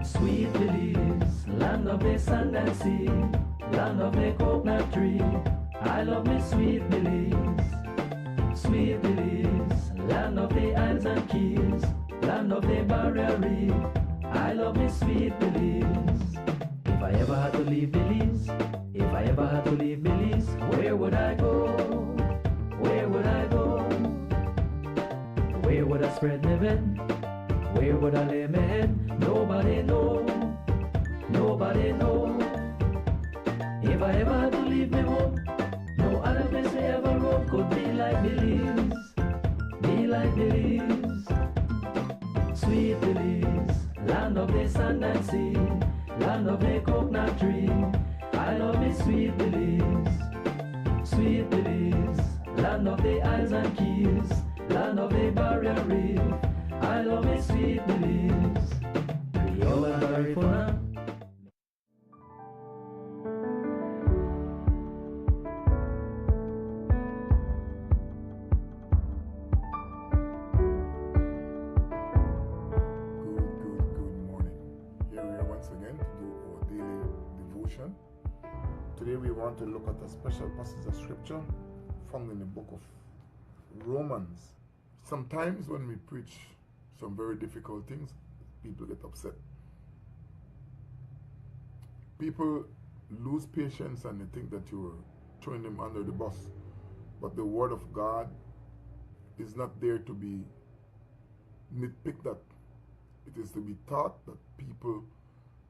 Sweet Belize, land of the sand and sea, land of the coconut tree. I love me sweet Belize. Sweet Belize, land of the isles and keys, land of the barrier reef. I love me sweet Belize. If I ever had to leave Belize, if I ever had to leave Belize, where would I go? Where would I go? Where would I spread my bed? Where would I lay my head? Nobody know. Nobody know. If I ever had to leave me home, no other place I ever roam could be like Belize. Be like Belize. Sweet Belize, land of the sand and sea, land of the coconut tree. I love me sweet Belize. Sweet Belize, land of the isles and keys, land of the barrier reef. I love me sweet Belize. Creole and Garifuna. Good morning. Here we are once again to do our daily devotion. Today we want to look at a special passage of scripture found in the book of Romans. Sometimes when we preach some very difficult things, people get upset. People lose patience and they think that you're throwing them under the bus. But the word of God is not there to be nitpicked at. It is to be taught that people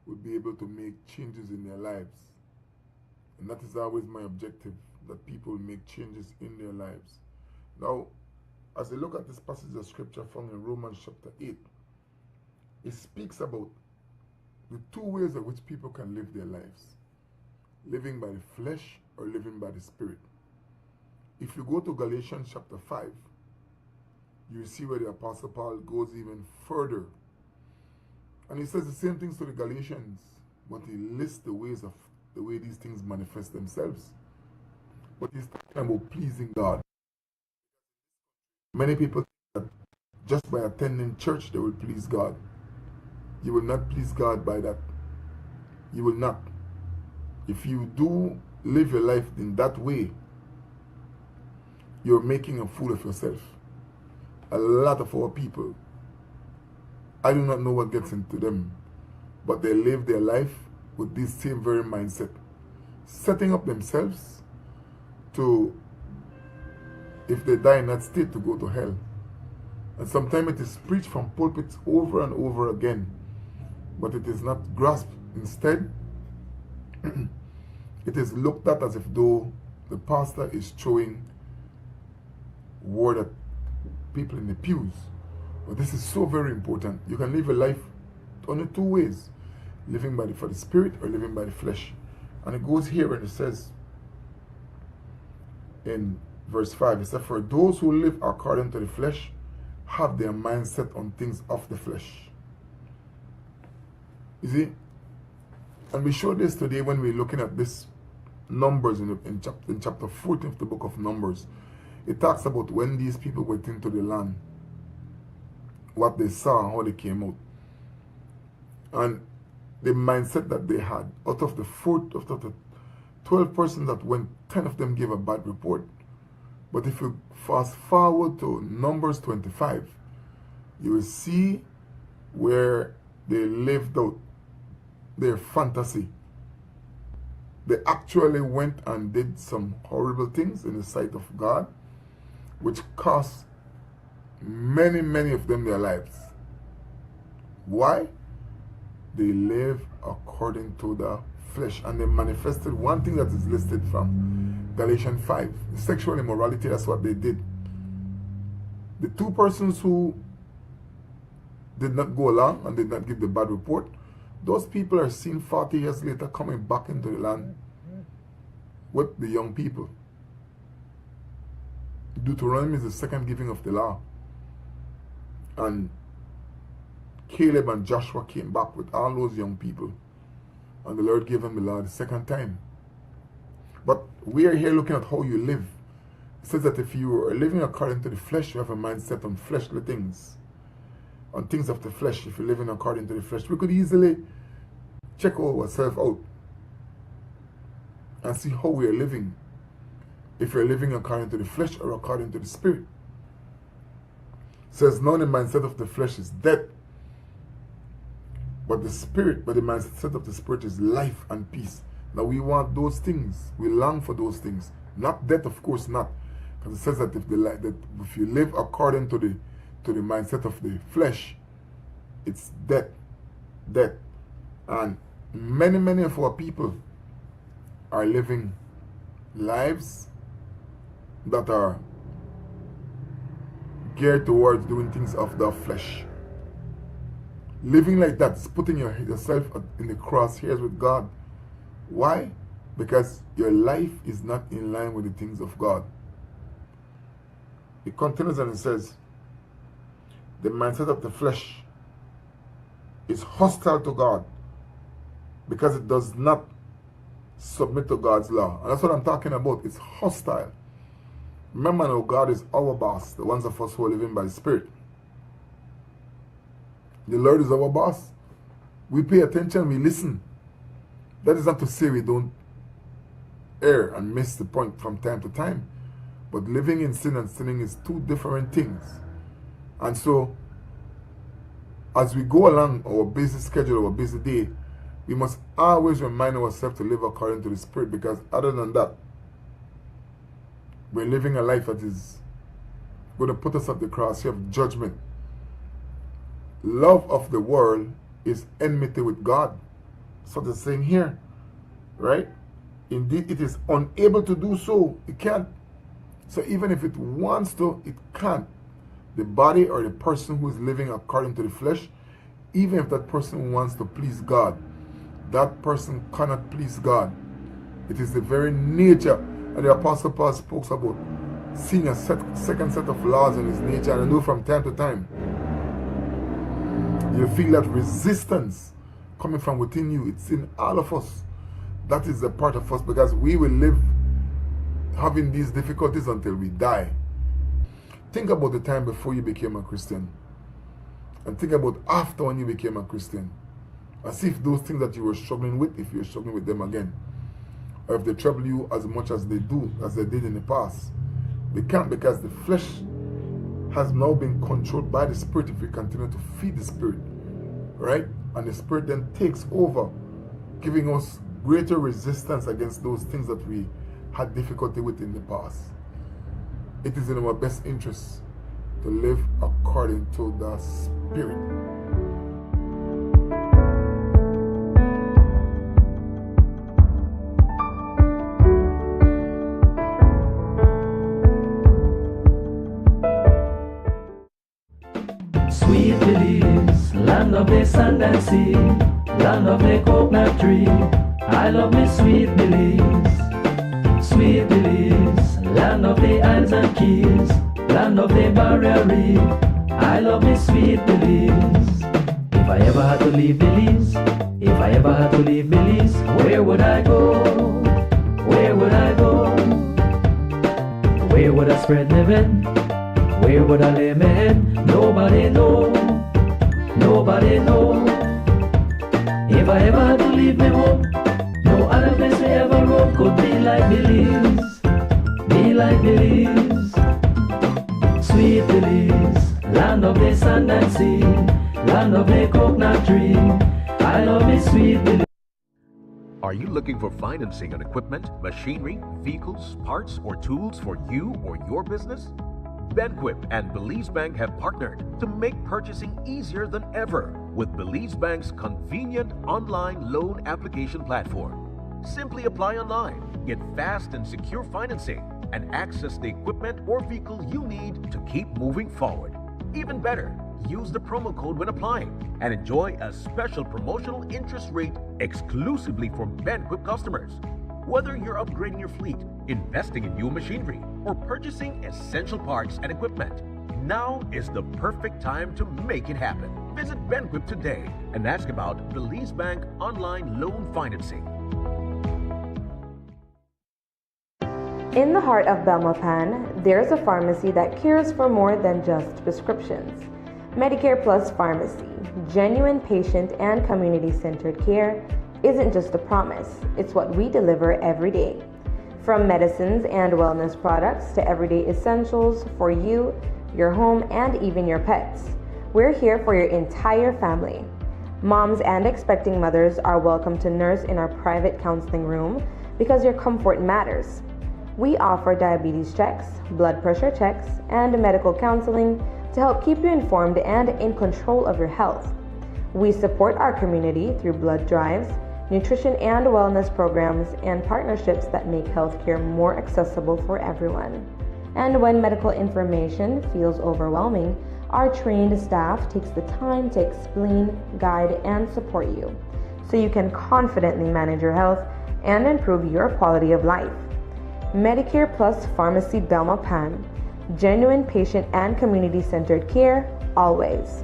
will be able to make changes in their lives. And that is always my objective, that people make changes in their lives. Now, as I look at this passage of scripture found in Romans chapter 8, it speaks about the two ways in which people can live their lives. Living by the flesh or living by the spirit. If you go to Galatians chapter 5, you see where the Apostle Paul goes even further. And he says the same things to the Galatians, but he lists the way these things manifest themselves. But he's talking about pleasing God. Many people think that just by attending church they will please God. You will not please God by that. You will not. If you do live your life in that way, you're making a fool of yourself. A lot of our people, I do not know what gets into them, but they live their life with this same very mindset, setting up themselves to, if they die in that state, to go to hell. And sometimes it is preached from pulpits over and over again, but it is not grasped. Instead, it is looked at as if though the pastor is throwing word at people in the pews. But this is so very important. You can live a life only two ways: living for the spirit or living by the flesh. And it goes here and it says in verse 5, it says, "For those who live according to the flesh have their mind set on things of the flesh." You see? And we show this today when we're looking at this Numbers in chapter 14 of the book of Numbers. It talks about when these people went into the land, what they saw and how they came out. And the mindset that they had, out of the 12 persons that went, 10 of them gave a bad report. But if you fast forward to Numbers 25, you will see where they lived out their fantasy. They actually went and did some horrible things in the sight of God, which cost many of them their lives. Why? They live according to the flesh, and they manifested one thing that is listed from Galatians 5, sexual immorality. That's what they did. The two persons who did not go along and did not give the bad report, those people are seen 40 years later coming back into the land with the young people. Deuteronomy is the second giving of the law. And Caleb and Joshua came back with all those young people. And the Lord gave them the law the second time. But we are here looking at how you live. It says that if you are living according to the flesh, you have a mindset on fleshly things. On things of the flesh. If you're living according to the flesh, we could easily check ourselves out and see how we are living. If you're living according to the flesh or according to the spirit. It says, now the mindset of the flesh is death. But the mindset of the spirit is life and peace. Now we want those things. We long for those things. Not death, of course not. Because it says that if you live according to the mindset of the flesh, it's death. Death. And many of our people are living lives that are geared towards doing things of the flesh. Living like that is putting yourself in the crosshairs with God. Why? Because your life is not in line with the things of God. It continues and it says, the mindset of the flesh is hostile to God because it does not submit to God's law. And that's what I'm talking about. It's hostile. Remember now, God is our boss, the ones of us who are living by the Spirit. The Lord is our boss. We pay attention, we listen. That is not to say we don't err and miss the point from time to time. But living in sin and sinning is two different things. And so, as we go along our busy schedule, our busy day, we must always remind ourselves to live according to the Spirit, because other than that, we're living a life that is going to put us at the crosshair of judgment. Love of the world is enmity with God. So the saying here, right? Indeed, it is unable to do so. It can't. So even if it wants to, it can't. The body or the person who is living according to the flesh, even if that person wants to please God, that person cannot please God. It is the very nature. And the Apostle Paul spoke about seeing a second set of laws in his nature. And I know from time to time, you feel that resistance coming from within you. It's in all of us. That is a part of us, because we will live having these difficulties until we die. Think about the time before you became a Christian, and think about after when you became a Christian. As if those things that you were struggling with, if you're struggling with them again, or if they trouble you as much as they did in the past. They can't, because the flesh has now been controlled by the Spirit if we continue to feed the Spirit, right? And the Spirit then takes over, giving us greater resistance against those things that we had difficulty with in the past. It is in our best interest to live according to the Spirit. Sweet Belize, land of the sand and sea, land of the coconut tree. I love me Sweet Belize. Sweet Belize, land of the isles and keys, land of the barrier reef. I love me Sweet Belize. If I ever had to leave Belize, if I ever had to leave Belize, where would I go? Where would I go? Where would I spread my bed? Where would I lay my head? Nobody know. Nobody know. If I ever had to leave my home, no other place I ever roam could be like Belize. Be like Belize. Sweet Belize, land of the sand and sea, land of the coconut tree. I love me Sweet Belize. Are you looking for financing on equipment, machinery, vehicles, parts, or tools for you or your business? Banquip and Belize Bank have partnered to make purchasing easier than ever with Belize Bank's convenient online loan application platform. Simply apply online, get fast and secure financing, and access the equipment or vehicle you need to keep moving forward. Even better, use the promo code when applying and enjoy a special promotional interest rate exclusively for Banquip customers. Whether you're upgrading your fleet, investing in new machinery, or purchasing essential parts and equipment. Now is the perfect time to make it happen. Visit BenQuip today and ask about Belize Bank online loan financing. In the heart of Belmopan, there's a pharmacy that cares for more than just prescriptions. Medicare Plus Pharmacy, genuine patient and community-centered care, isn't just a promise, it's what we deliver every day. From medicines and wellness products to everyday essentials for you, your home, and even your pets. We're here for your entire family. Moms and expecting mothers are welcome to nurse in our private counseling room because your comfort matters. We offer diabetes checks, blood pressure checks, and medical counseling to help keep you informed and in control of your health. We support our community through blood drives, nutrition and wellness programs, and partnerships that make healthcare more accessible for everyone. And when medical information feels overwhelming, our trained staff takes the time to explain, guide, and support you so you can confidently manage your health and improve your quality of life. Medicare Plus Pharmacy Belmopan, genuine patient and community-centered care, always.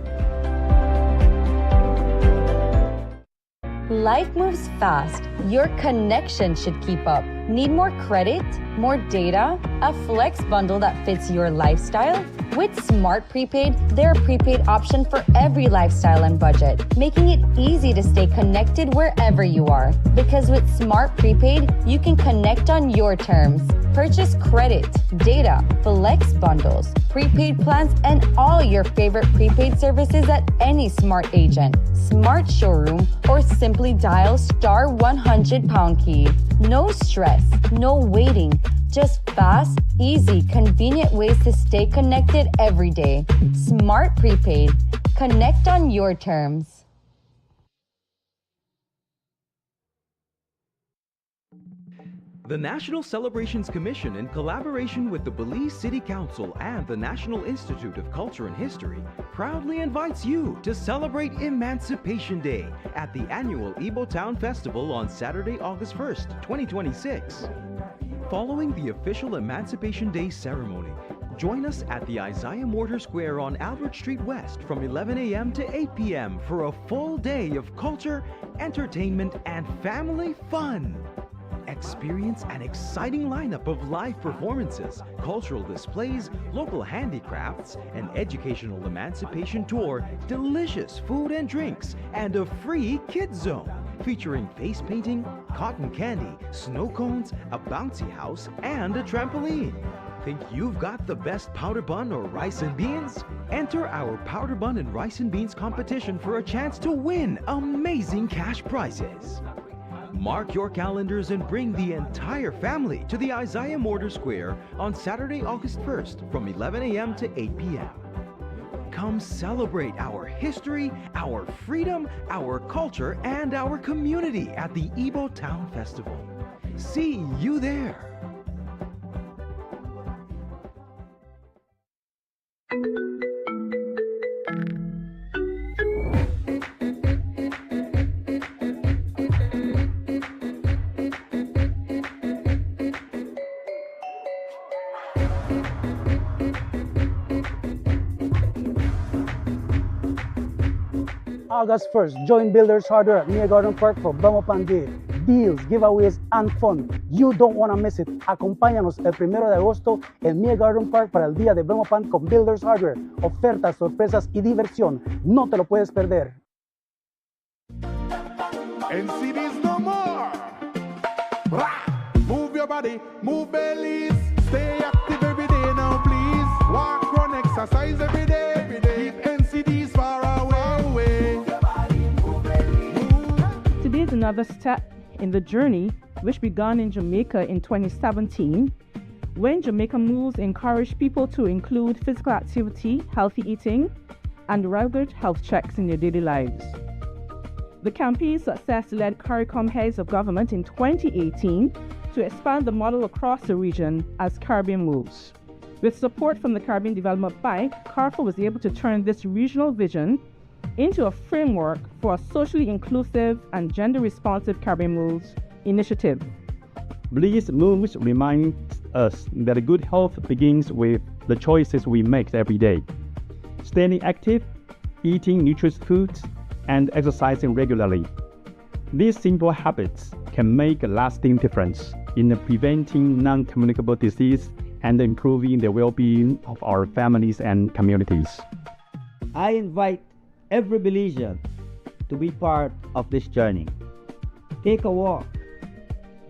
Life moves fast. Your connection should keep up. Need more credit? More data? A flex bundle that fits your lifestyle? With Smart Prepaid, they're a prepaid option for every lifestyle and budget, making it easy to stay connected wherever you are. Because with Smart Prepaid, you can connect on your terms. Purchase credit, data, flex bundles, prepaid plans, and all your favorite prepaid services at any Smart agent, Smart showroom, or simply dial *100# key. No stress, no waiting, just fast, easy, convenient ways to stay connected every day. Smart Prepaid. Connect on your terms. The National Celebrations Commission, in collaboration with the Belize City Council and the National Institute of Culture and History, proudly invites you to celebrate Emancipation Day at the annual Ibo Town Festival on Saturday, August 1st, 2026. Following the official Emancipation Day ceremony, join us at the Isaiah Mortar Square on Albert Street West from 11 a.m. to 8 p.m. for a full day of culture, entertainment, and family fun. Experience an exciting lineup of live performances, cultural displays, local handicrafts, an educational emancipation tour, delicious food and drinks, and a free kids zone featuring face painting, cotton candy, snow cones, a bouncy house, and a trampoline. Think you've got the best powder bun or rice and beans? Enter our powder bun and rice and beans competition for a chance to win amazing cash prizes. Mark your calendars and bring the entire family to the Isaiah Mortar Square on Saturday, August 1st from 11 a.m. to 8 p.m. Come celebrate our history, our freedom, our culture, and our community at the Ibo Town Festival. See you there. August 1st, join Builders Hardware at Mia Garden Park for Belmopan Day. Deals, giveaways, and fun. You don't want to miss it. Acompáñanos el 1 de agosto en Mia Garden Park para el día de Belmopan con Builders Hardware. Ofertas, sorpresas y diversión. No te lo puedes perder. NCDs no more. Move your body, move bellies. Stay active every day now, please. Walk, run, exercise every day. Keep NCDs far away. Today is another step in the journey which began in Jamaica in 2017, when Jamaica Moves encouraged people to include physical activity, healthy eating, and regular health checks in their daily lives. The campaign's success led CARICOM heads of government in 2018 to expand the model across the region as Caribbean Moves. With support from the Caribbean Development Bank, CARFA was able to turn this regional vision into a framework for a socially inclusive and gender-responsive Caribbean Moves initiative. Bliss Moves reminds us that good health begins with the choices we make every day. Staying active, eating nutritious foods, and exercising regularly. These simple habits can make a lasting difference in preventing non-communicable disease and improving the well-being of our families and communities. I invite every Belizean to be part of this journey. Take a walk,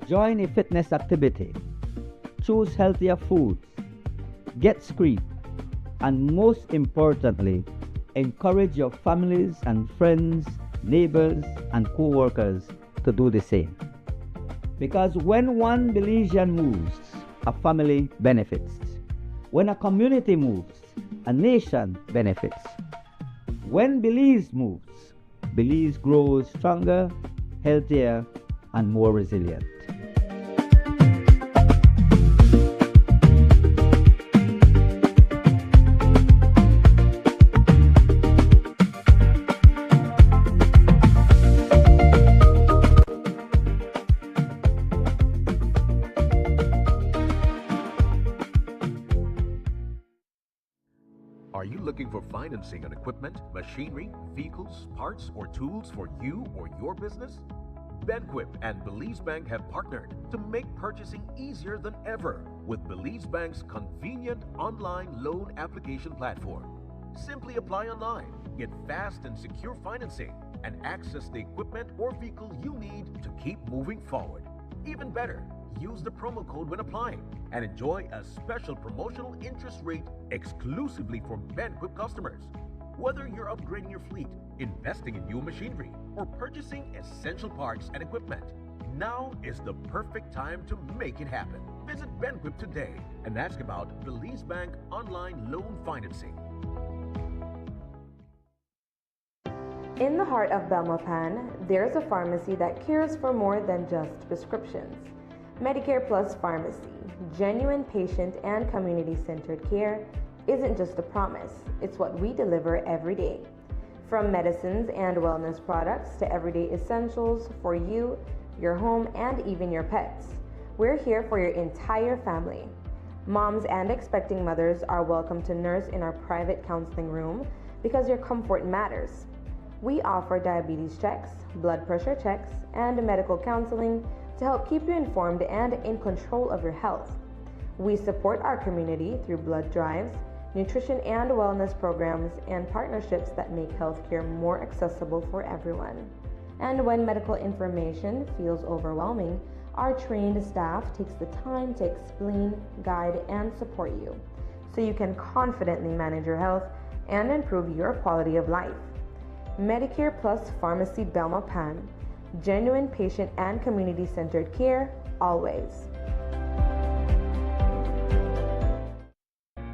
join a fitness activity, choose healthier foods, get screened, and most importantly, encourage your families and friends, neighbors, and co-workers to do the same. Because when one Belizean moves, a family benefits. When a community moves, a nation benefits. When Belize moves, Belize grows stronger, healthier, and more resilient. Are you looking for financing on equipment, machinery, vehicles, parts, or tools for you or your business? Benquip and Belize Bank have partnered to make purchasing easier than ever with Belize Bank's convenient online loan application platform. Simply apply online, get fast and secure financing, and access the equipment or vehicle you need to keep moving forward. Even better, use the promo code when applying and enjoy a special promotional interest rate exclusively for Benquip customers. Whether you're upgrading your fleet, investing in new machinery, or purchasing essential parts and equipment, now is the perfect time to make it happen. Visit Benquip today and ask about Belize Bank online loan financing. In the heart of Belmopan, there's a pharmacy that cares for more than just prescriptions. Medicare Plus Pharmacy, genuine patient and community-centered care, isn't just a promise, it's what we deliver every day. From medicines and wellness products to everyday essentials for you, your home, and even your pets. We're here for your entire family. Moms and expecting mothers are welcome to nurse in our private counseling room because your comfort matters. We offer diabetes checks, blood pressure checks, and medical counseling to help keep you informed and in control of your health. We support our community through blood drives, nutrition and wellness programs, and partnerships that make healthcare more accessible for everyone. And when medical information feels overwhelming, our trained staff takes the time to explain, guide, and support you so you can confidently manage your health and improve your quality of life. Medicare Plus Pharmacy Belmopan, genuine patient and community-centered care, always.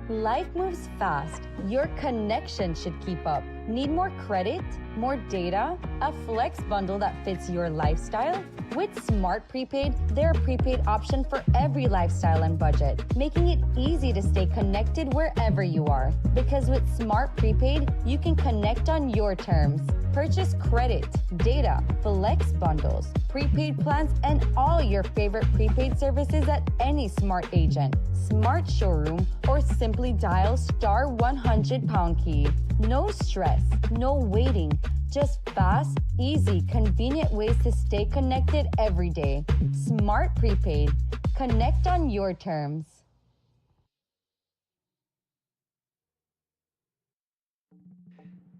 Life moves fast. Your connection should keep up. Need more credit? More data? A flex bundle that fits your lifestyle? With Smart Prepaid, they're a prepaid option for every lifestyle and budget, making it easy to stay connected wherever you are. Because with Smart Prepaid, you can connect on your terms. Purchase credit, data, flex bundles, prepaid plans, and all your favorite prepaid services at any Smart agent, Smart showroom, or simply dial *100# key. No stress, no waiting, just fast, easy, convenient ways to stay connected every day. Smart Prepaid. Connect on your terms.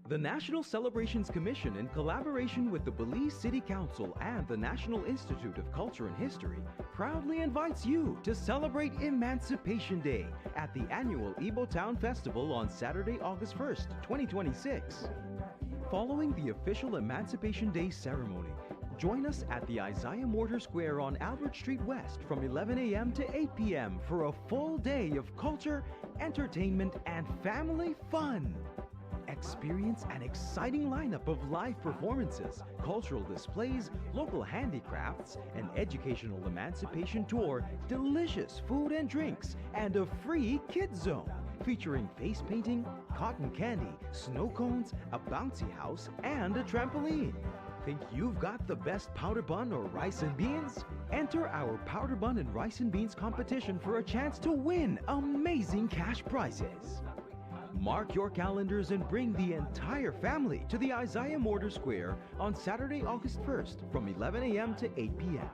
The National Celebrations Commission, in collaboration with the Belize City Council and the National Institute of Culture and History, proudly invites you to celebrate Emancipation Day at the annual Ibo Town Festival on Saturday, August 1st, 2026. Following the official Emancipation Day ceremony, join us at the Isaiah Mortar Square on Albert Street West from 11 a.m. to 8 p.m. for a full day of culture, entertainment, and family fun. Experience an exciting lineup of live performances, cultural displays, local handicrafts, an educational emancipation tour, delicious food and drinks, and a free kids zone featuring face painting, cotton candy, snow cones, a bouncy house, and a trampoline. Think you've got the best powder bun or rice and beans? Enter our powder bun and rice and beans competition for a chance to win amazing cash prizes. Mark your calendars and bring the entire family to the Isaiah Mortar Square on Saturday, August 1st from 11 a.m. to 8 p.m.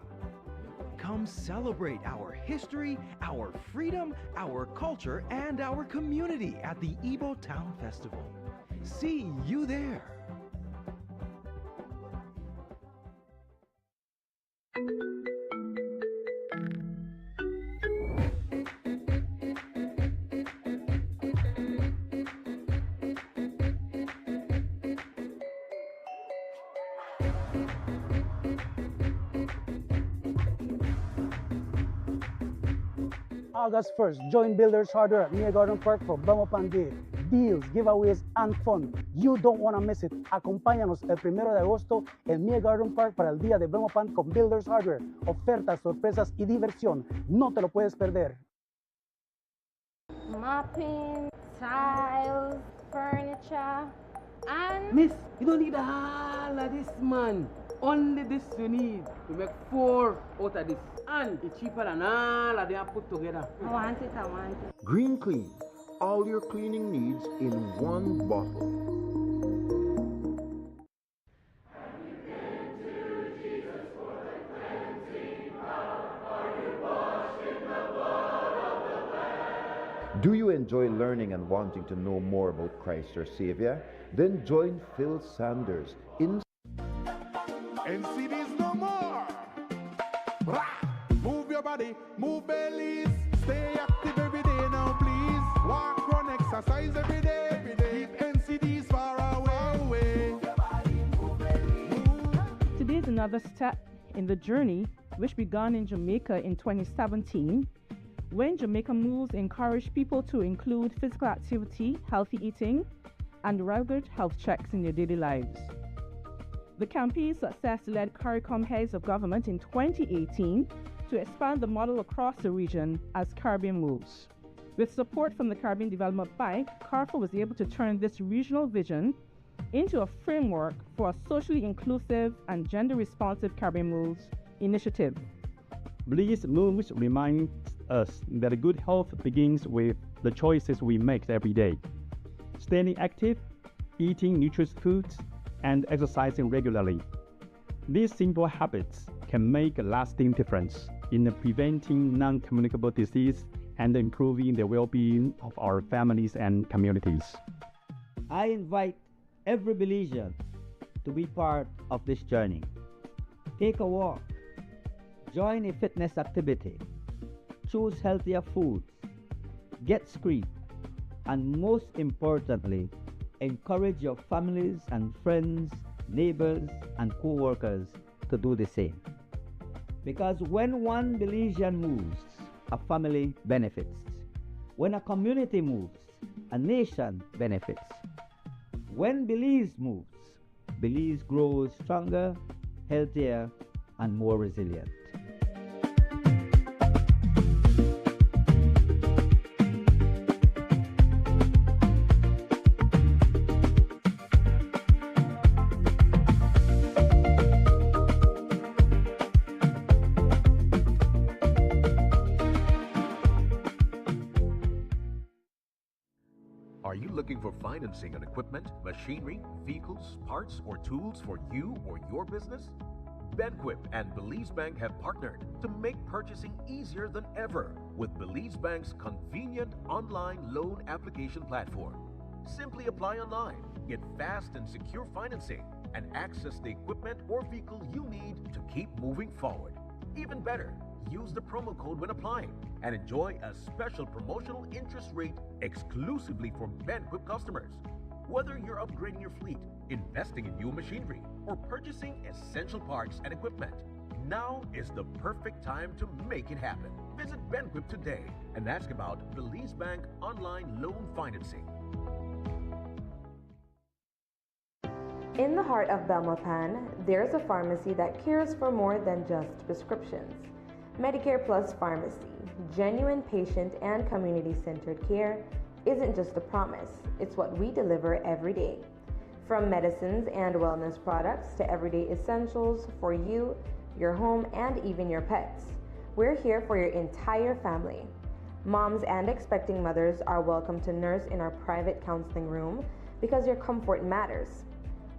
Come celebrate our history, our freedom, our culture, and our community at the Igbo Town Festival. See you there. August 1st, join Builders Harder at Mia Garden Park for Belmopan Day. Deals, giveaways, and fun. You don't want to miss it. Acompáñanos el 1 de agosto en Mia Garden Park para el día de Belmopan con Builders Harder. Ofertas, sorpresas y diversión. No te lo puedes perder. Mopping, tiles, furniture, and... Miss, you don't need all of this, man. Only this you need. We make 4 out of this. And it's cheaper than all of them put together. I want it. Green Clean. All your cleaning needs in one bottle. Do you enjoy learning and wanting to know more about Christ your Savior? Then join Phil Sanders in NCDs no more. Move your body, move bellies. Stay active every day now, please. Walk, run, exercise every day. Keep NCDs far away. Today is another step in the journey which began in Jamaica in 2017, when Jamaica Moves encouraged people to include physical activity, healthy eating, and regular health checks in their daily lives. The campaign's success led CARICOM heads of government in 2018 to expand the model across the region as Caribbean Moves. With support from the Caribbean Development Bank, CARFA was able to turn this regional vision into a framework for a socially inclusive and gender-responsive Caribbean Moves initiative. Bliss Moves reminds us that good health begins with the choices we make every day. Staying active, eating nutritious foods, and exercising regularly. These simple habits can make a lasting difference in preventing non-communicable disease and improving the well-being of our families and communities. I invite every Belizean to be part of this journey. Take a walk, join a fitness activity, choose healthier foods, get screened, and most importantly, encourage your families and friends, neighbors, and co-workers to do the same. Because when one Belizean moves, a family benefits. When a community moves, a nation benefits. When Belize moves, Belize grows stronger, healthier, and more resilient. Are you looking for financing on equipment, machinery, vehicles, parts, or tools for you or your business? Benquip and Belize Bank have partnered to make purchasing easier than ever with Belize Bank's convenient online loan application platform. Simply apply online, get fast and secure financing, and access the equipment or vehicle you need to keep moving forward. Even better, use the promo code when applying and enjoy a special promotional interest rate exclusively for Benquip customers. Whether you're upgrading your fleet, investing in new machinery, or purchasing essential parts and equipment, now is the perfect time to make it happen. Visit Benquip today and ask about Belize Bank online loan financing. In the heart of Belmopan, there's a pharmacy that cares for more than just prescriptions. Medicare Plus Pharmacy, genuine patient and community-centered care, isn't just a promise, it's what we deliver every day. From medicines and wellness products to everyday essentials for you, your home, and even your pets. We're here for your entire family. Moms and expecting mothers are welcome to nurse in our private counseling room because your comfort matters.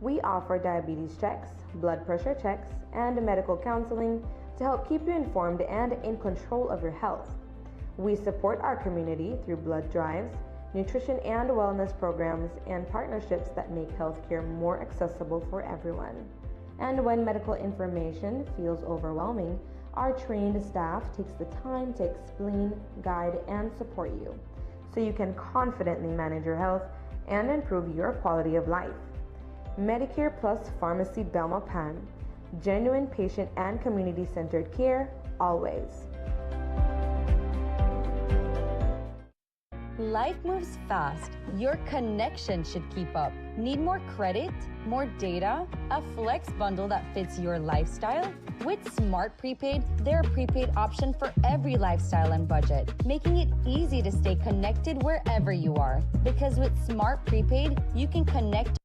We offer diabetes checks, blood pressure checks, and medical counseling to help keep you informed and in control of your health. We support our community through blood drives, nutrition and wellness programs, and partnerships that make healthcare more accessible for everyone. And when medical information feels overwhelming, our trained staff takes the time to explain, guide, and support you so you can confidently manage your health and improve your quality of life. Medicare Plus Pharmacy Belmopan, genuine patient and community-centered care, always. Life moves fast. Your connection should keep up. Need more credit? More data? A flex bundle that fits your lifestyle? With Smart Prepaid, they're a prepaid option for every lifestyle and budget, making it easy to stay connected wherever you are. Because with Smart Prepaid, you can connect.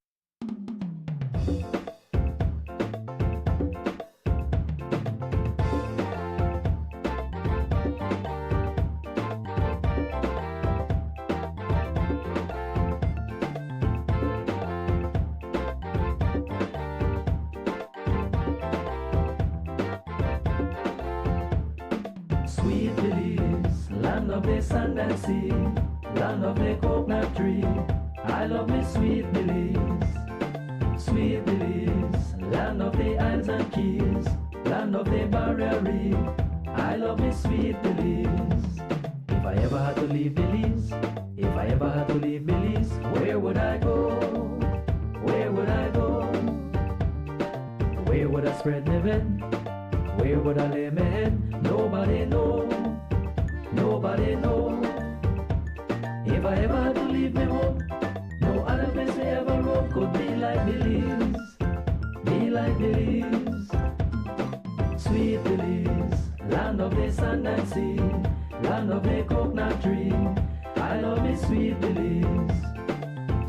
Sweet Belize, land of the sand and sea, land of the coconut tree. I love me Sweet Belize. Sweet Belize, land of the islands and keys, land of the barrier reef. I love me Sweet Belize. If I ever had to leave Belize, if I ever had to leave Belize, where would I go? Where would I go? Where would I spread my bed? Where would I lay my head? Nobody know, nobody know. If I ever had to leave me home, no other place I ever roam could be like Belize, be like Belize. Sweet Belize, land of the sand and sea, land of the coconut tree. I love me Sweet Belize.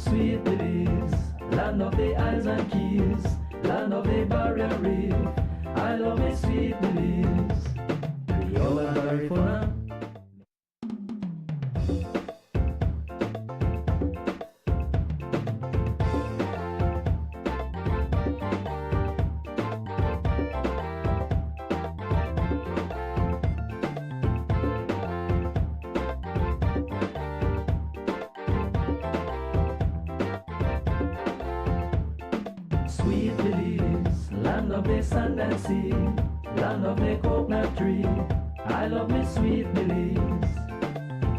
Sweet Belize, land of the islands and keys, land of the barrier reef. I love me Sweet Belize. Rio and California. Sweet Belize, land of the sand and sea, land of the coconut tree. I love me Sweet Belize.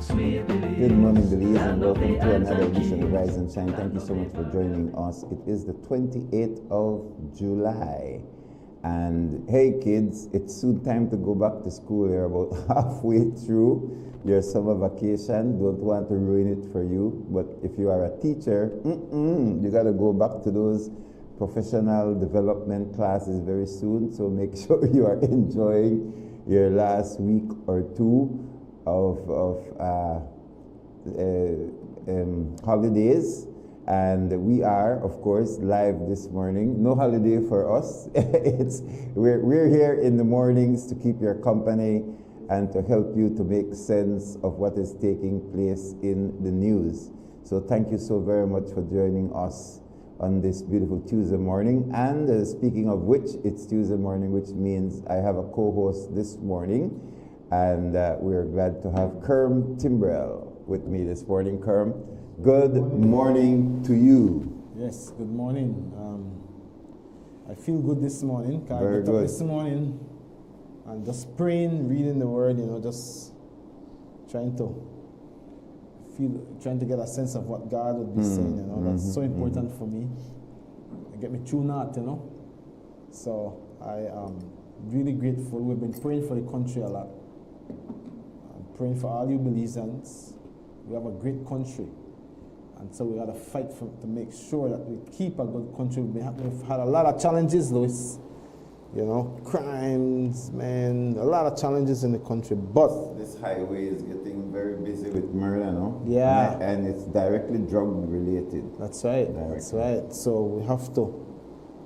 Sweet Belize. Good morning, Belize, and welcome to another edition of Rise and Shine. Thank you so much for joining us. It is the 28th of July. And hey, kids, it's soon time to go back to school. You're about halfway through your summer vacation. Don't want to ruin it for you. But if you are a teacher, you got to go back to those professional development classes very soon, so make sure you are enjoying your last week or two of holidays. And we are, of course, live this morning. No holiday for us. We're here in the mornings to keep your company and to help you to make sense of what is taking place in the news. So thank you so very much for joining us on this beautiful Tuesday morning. And speaking of which, it's Tuesday morning, which means I have a co-host this morning, and we're glad to have Kerm Timbrell with me this morning. Kerm, good morning to you. Yes, good morning. I feel good this morning. Very I got good. up this morning and just praying, reading the word, just trying to get a sense of what God would be saying, that's so important for me. It get me through that, So I am really grateful. We've been praying for the country a lot. I'm praying for all you Belizeans. We have a great country. And so we got to fight to make sure that we keep a good country. We've had a lot of challenges, Louis. Crimes, man, a lot of challenges in the country. But this highway is getting very busy with murder, no? Yeah. And it's directly drug related. That's right. That's right. So we have to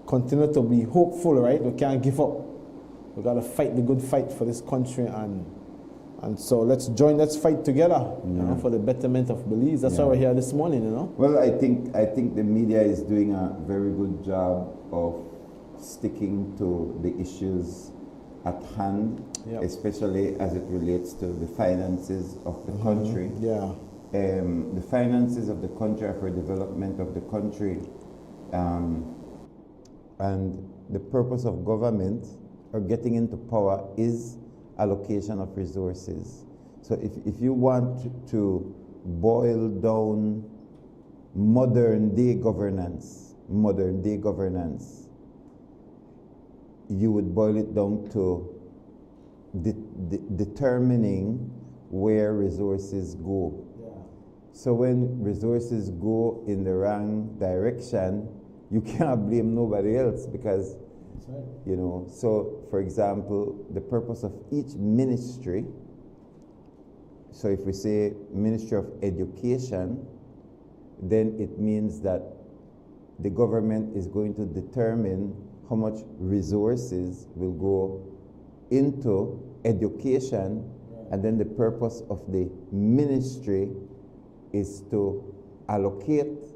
continue to be hopeful, right? We can't give up. We got to fight the good fight for this country, and so let's fight together, you know, for the betterment of Belize. That's why we're here this morning, you know. Well, I think the media is doing a very good job of sticking to the issues at hand, especially as it relates to the finances of the country. The finances of the country are for development of the country, and the purpose of government or getting into power is allocation of resources. So if you want to boil down modern day governance, you would boil it down to determining where resources go. So when resources go in the wrong direction, you cannot blame nobody else, because you know, so for example, the purpose of each ministry, so if we say Ministry of Education, then it means that the government is going to determine how much resources will go into education, and then the purpose of the ministry is to allocate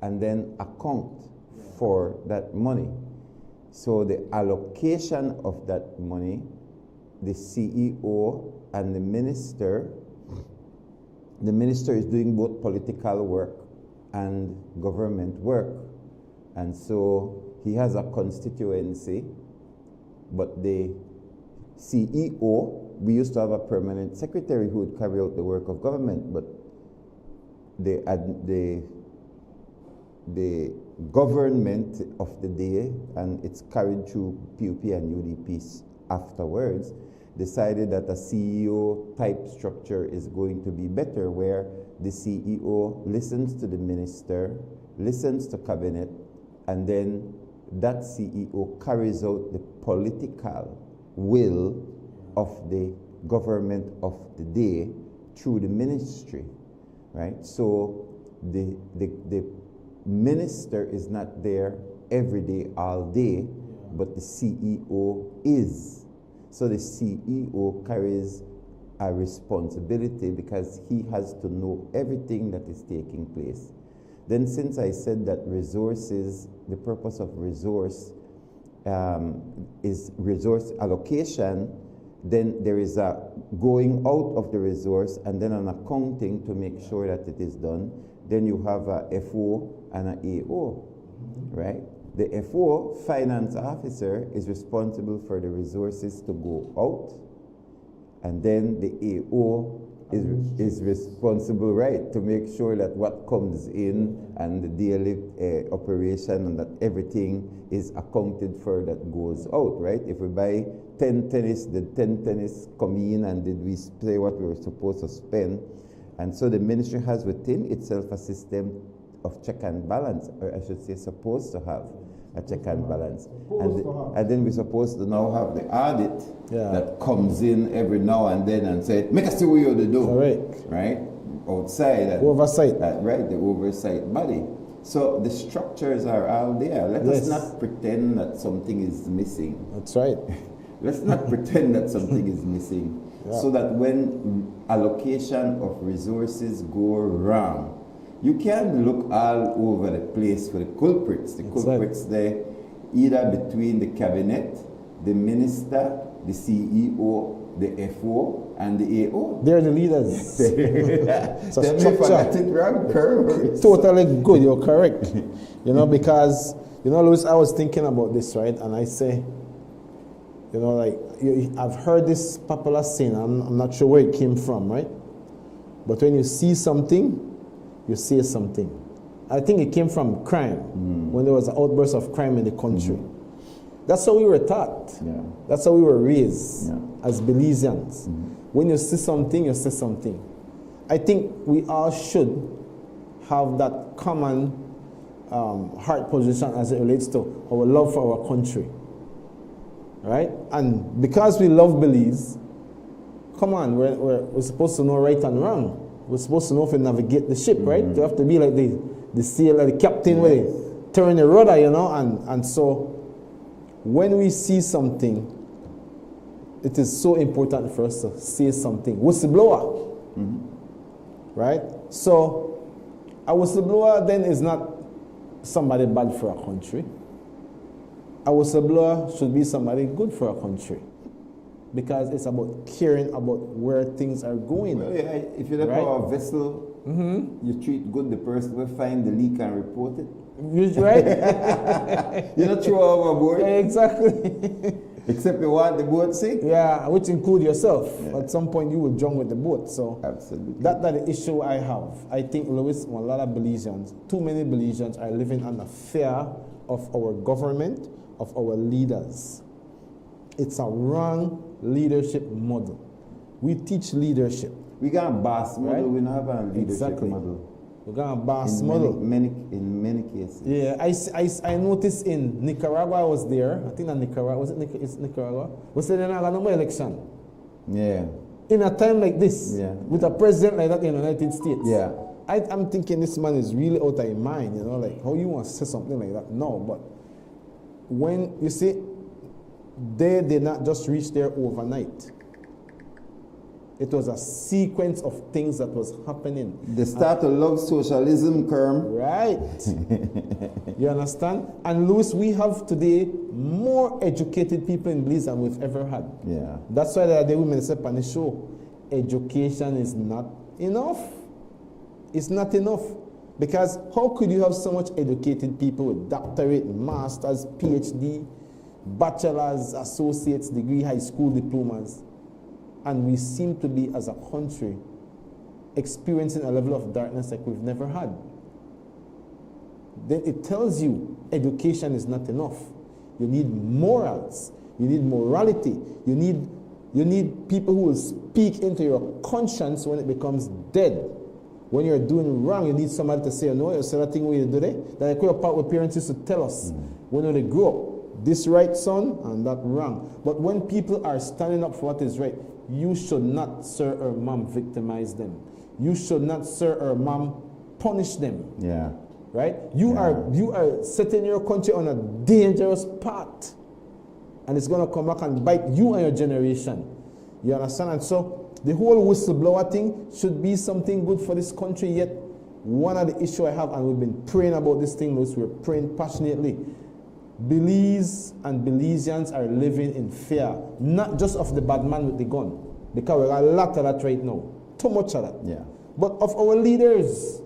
and then account for that money. So the allocation of that money, the CEO and the minister is doing both political work and government work. And so he has a constituency, but the CEO, we used to have a permanent secretary who would carry out the work of government, but the government of the day, and it's carried through PUP and UDP afterwards, decided that a CEO type structure is going to be better, where the CEO listens to the minister, listens to cabinet, and then that CEO carries out the political will of the government of the day through the ministry, right? So the minister is not there every day, all day, but the CEO is. So the CEO carries a responsibility because he has to know everything that is taking place. Then, since I said that resources, the purpose of resource is resource allocation, then there is a going out of the resource and then an accounting to make sure that it is done. Then you have a FO and an AO, right? The FO, finance officer, is responsible for the resources to go out, and then the AO is responsible, right, to make sure that what comes in and the daily operation and that everything is accounted for that goes out, right? If we buy 10 tennis, did 10 tennis come in and did we play what we were supposed to spend? And so the ministry has within itself a system of check and balance, or I should say supposed to have a check and balance. And then we're supposed to now have the audit that comes in every now and then and say, make us see what you ought to do. Right? Outside. Oversight. Right, the oversight body. So the structures are all there. Let us not pretend that something is missing. That's right. Let's not pretend that something is missing. So that when allocation of resources go wrong, you can't look all over the place for the culprits. The culprits there, either between the cabinet, the minister, the CEO, the FO, and the AO. They're the leaders. It's a structure. Totally good, you're correct. You know, because, you know, Louis, I was thinking about this, right? And I say, you know, like, I've heard this popular saying, I'm not sure where it came from, right? But when you see something, you say something. I think it came from crime, when there was an outburst of crime in the country. That's how we were taught. That's how we were raised as Belizeans. When you see something, you say something. I think we all should have that common heart position as it relates to our love for our country. Right? And because we love Belize, come on, we're supposed to know right and wrong. We're supposed to know if we navigate the ship, right? You have to be like the sailor, the captain, where they turn the rudder, you know. And so when we see something, it is so important for us to say something. Whistleblower, right? So a whistleblower then is not somebody bad for a country. A whistleblower should be somebody good for a country, because it's about caring about where things are going. Well, yeah, if you look at a vessel, you treat good the person will find the leak and report it. Right? You don't throw overboard. Yeah, exactly. Except you want the boat sink. Yeah, which include yourself. Yeah. At some point you will drown with the boat. So absolutely. That's the issue I have. I think, Louis, a lot of Belizeans, too many Belizeans are living under fear of our government, of our leaders. It's a wrong leadership model. We teach leadership. We got a boss model, right? We don't have a leadership model. We got a boss model. In many cases. Yeah, I noticed in Nicaragua, I was there. I think that Nicaragua, was it Nicaragua? Was it not no more election? Yeah. In a time like this, with a president like that in the United States. Yeah. I'm thinking this man is really out of his mind, you know, like how you want to say something like that? No, but when you see, they did not just reach there overnight. It was a sequence of things that was happening. They start to love socialism, Kerm. Right. You understand? And Louis, we have today more educated people in Belize than we've ever had. Yeah. That's why the other women said on the show, education is not enough. It's not enough. Because how could you have so much educated people with doctorate, masters, PhD, bachelor's, associate's degree, high school diplomas, and we seem to be, as a country, experiencing a level of darkness like we've never had? Then it tells you education is not enough. You need morals. You need morality. You need people who will speak into your conscience when it becomes dead. When you're doing wrong, you need somebody to say, no, you said that thing where you do that. That equal part where parents used to tell us when they grow up, this right, son, and that wrong. But when people are standing up for what is right, you should not, sir or ma'am, victimize them. You should not, sir or ma'am, punish them. Yeah. Right? You are setting your country on a dangerous path. And it's going to come back and bite you and your generation. You understand? And so the whole whistleblower thing should be something good for this country. Yet one of the issues I have, and we've been praying about this thing, Louis, we're praying passionately. Belize and Belizeans are living in fear, not just of the bad man with the gun, because we got a lot of that right now, too much of that. Yeah. But of our leaders.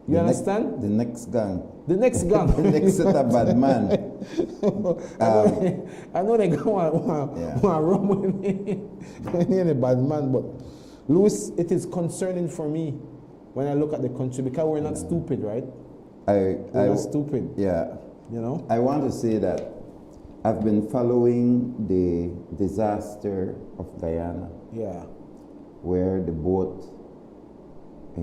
You understand? The next gang. The next gang. The next set of bad man. I know they go want to run with me. Any bad man, but Louis, it is concerning for me when I look at the country, because we're not stupid, right? We're not stupid. Yeah. You know? I want to say that I've been following the disaster of Guyana. Yeah. Where the boat, the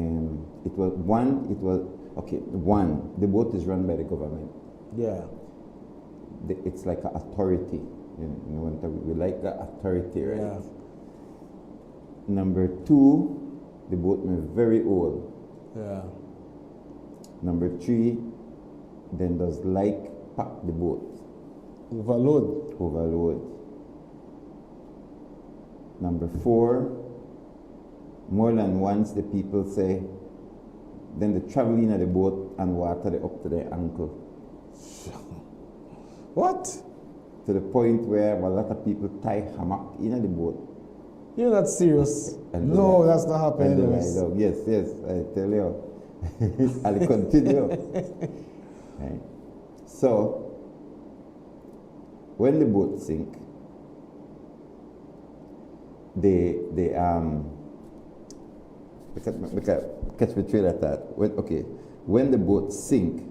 boat is run by the government. Yeah. It's like an authority. We like the authority, right? Yeah. Number two, the boatman is very old. Yeah. Number three, then does pack the boat. Overload. Number four, more than once the people say, then they travel in at the boat and water they up to their ankle. What? To the point where a lot of people tie hammock in at the boat. You're not serious. No, that's not happening. Yes, I tell you. I'll continue. Right. So, when the boat sink, catch me trail at that. When the boat sink,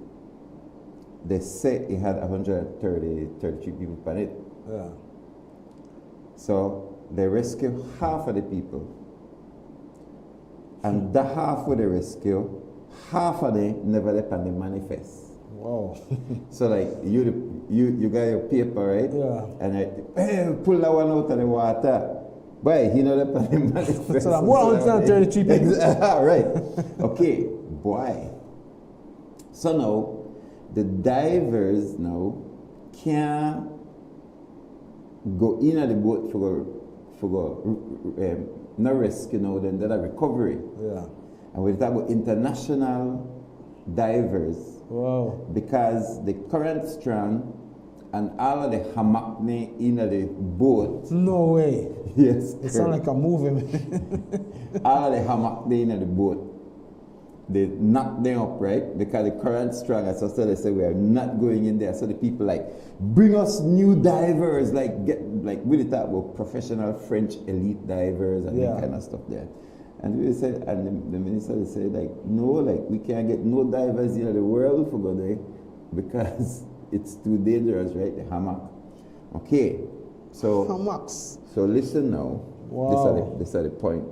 they say it had 33 people on it. Yeah. So they rescue half of the people, and the half of the rescue, half of them never left on the manifest. Wow. So like you got your paper, right? Yeah. And pull that one out of the water. Boy, he know that on the manifest. So I'm 133 people. Right. Okay, boy. So now the divers now can't go in at the boat for no risk, you know, then a recovery. Yeah. And we talk about international divers. Wow. Because the current strong and all of the hammock in the boat. No way. Yes. It sounds like a movie. All of the hammock in the boat, they knock them up, right? Because the current strong, as I said, they say we are not going in there. So the people like, bring us new divers, like we talk about professional French elite divers and that kind of stuff there. And we said, and the minister said, like, no, like we can't get no divers in the world for God, eh? Because it's too dangerous, right? The hammock. Okay, so hammocks. So listen now. Wow. These are the point.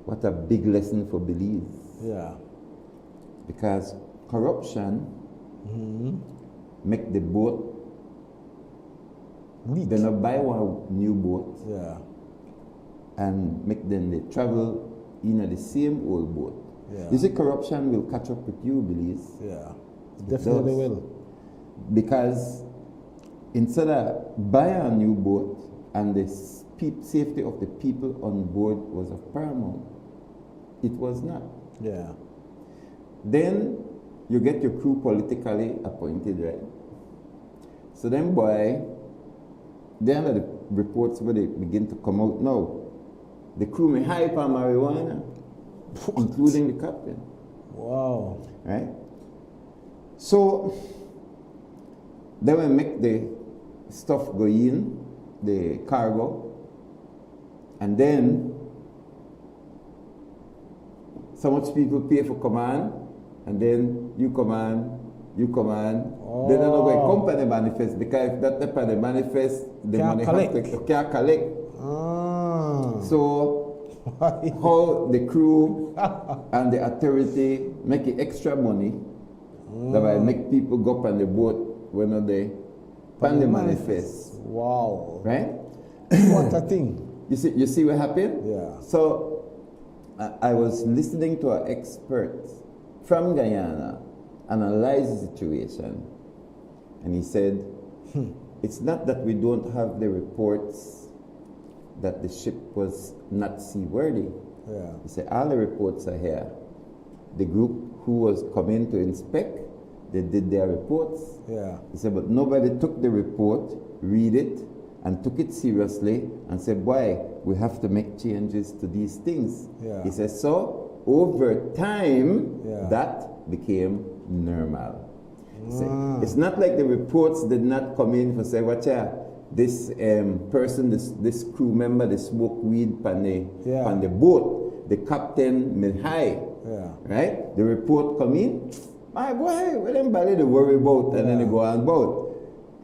What a big lesson for Belize. Yeah. Because corruption make the boat. They not buy one new boat. Yeah. And make them they travel in the same old boat. Yeah. You see, corruption will catch up with you, Belize. Yeah. Definitely will. Because instead of buying a new boat and the safety of the people on board was of paramount, it was not. Yeah. Then you get your crew politically appointed, right? So then then the reports where they begin to come out now, the crew may hype on marijuana, including the captain. Wow. Right? So then we make the stuff go in, the cargo, and then so much people pay for command, and then you command. Oh. Then they're not going to company manifest, because if that type of the manifest, the Can't money collect. can't collect. Ah. So how the crew and the authority make it extra money that will make people go up on the boat when they pan the manifest. Wow. Right? What a thing. You see what happened? Yeah. So I was listening to an expert from Guyana analyze the situation, and he said, it's not that we don't have the reports that the ship was not seaworthy. Yeah. He said, all the reports are here. The group who was coming to inspect, they did their reports. Yeah. He said, but nobody took the report, read it, and took it seriously and said, boy, we have to make changes to these things. Yeah. He says, so over time, Yeah. that became normal. Say, it's not like the reports did not come in for say, watch out, this person, this crew member, they smoke weed on the boat. The captain made high. Yeah. Right? The report come in, my boy, what them body they worry about, and then they go on boat.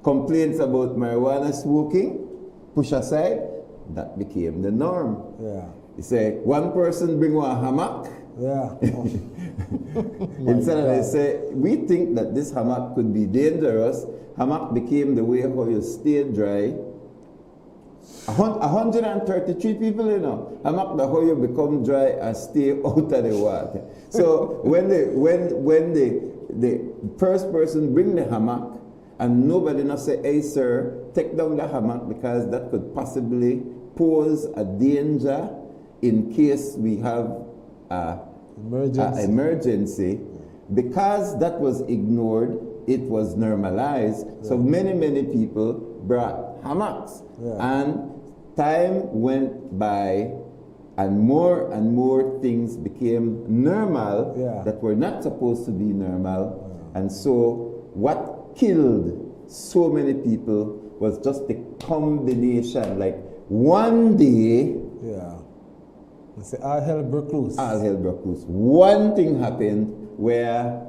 Complaints about marijuana smoking, push aside, that became the norm. Yeah. You say, one person bring one hammock. Yeah. Instead of they say, we think that this hammock could be dangerous, hammock became the way how you stay dry. 133 people, you know, hammock the how you become dry and stay out of the water. So when the first person bring the hammock and nobody not say, hey sir, take down the hammock because that could possibly pose a danger in case we have emergency. Because that was ignored, it was normalized. Yeah. So many people brought hammocks. Yeah. And time went by and more things became normal that were not supposed to be normal. And so what killed so many people was just the combination. Like one day, say, all hell broke loose. All hell broke loose. One thing happened where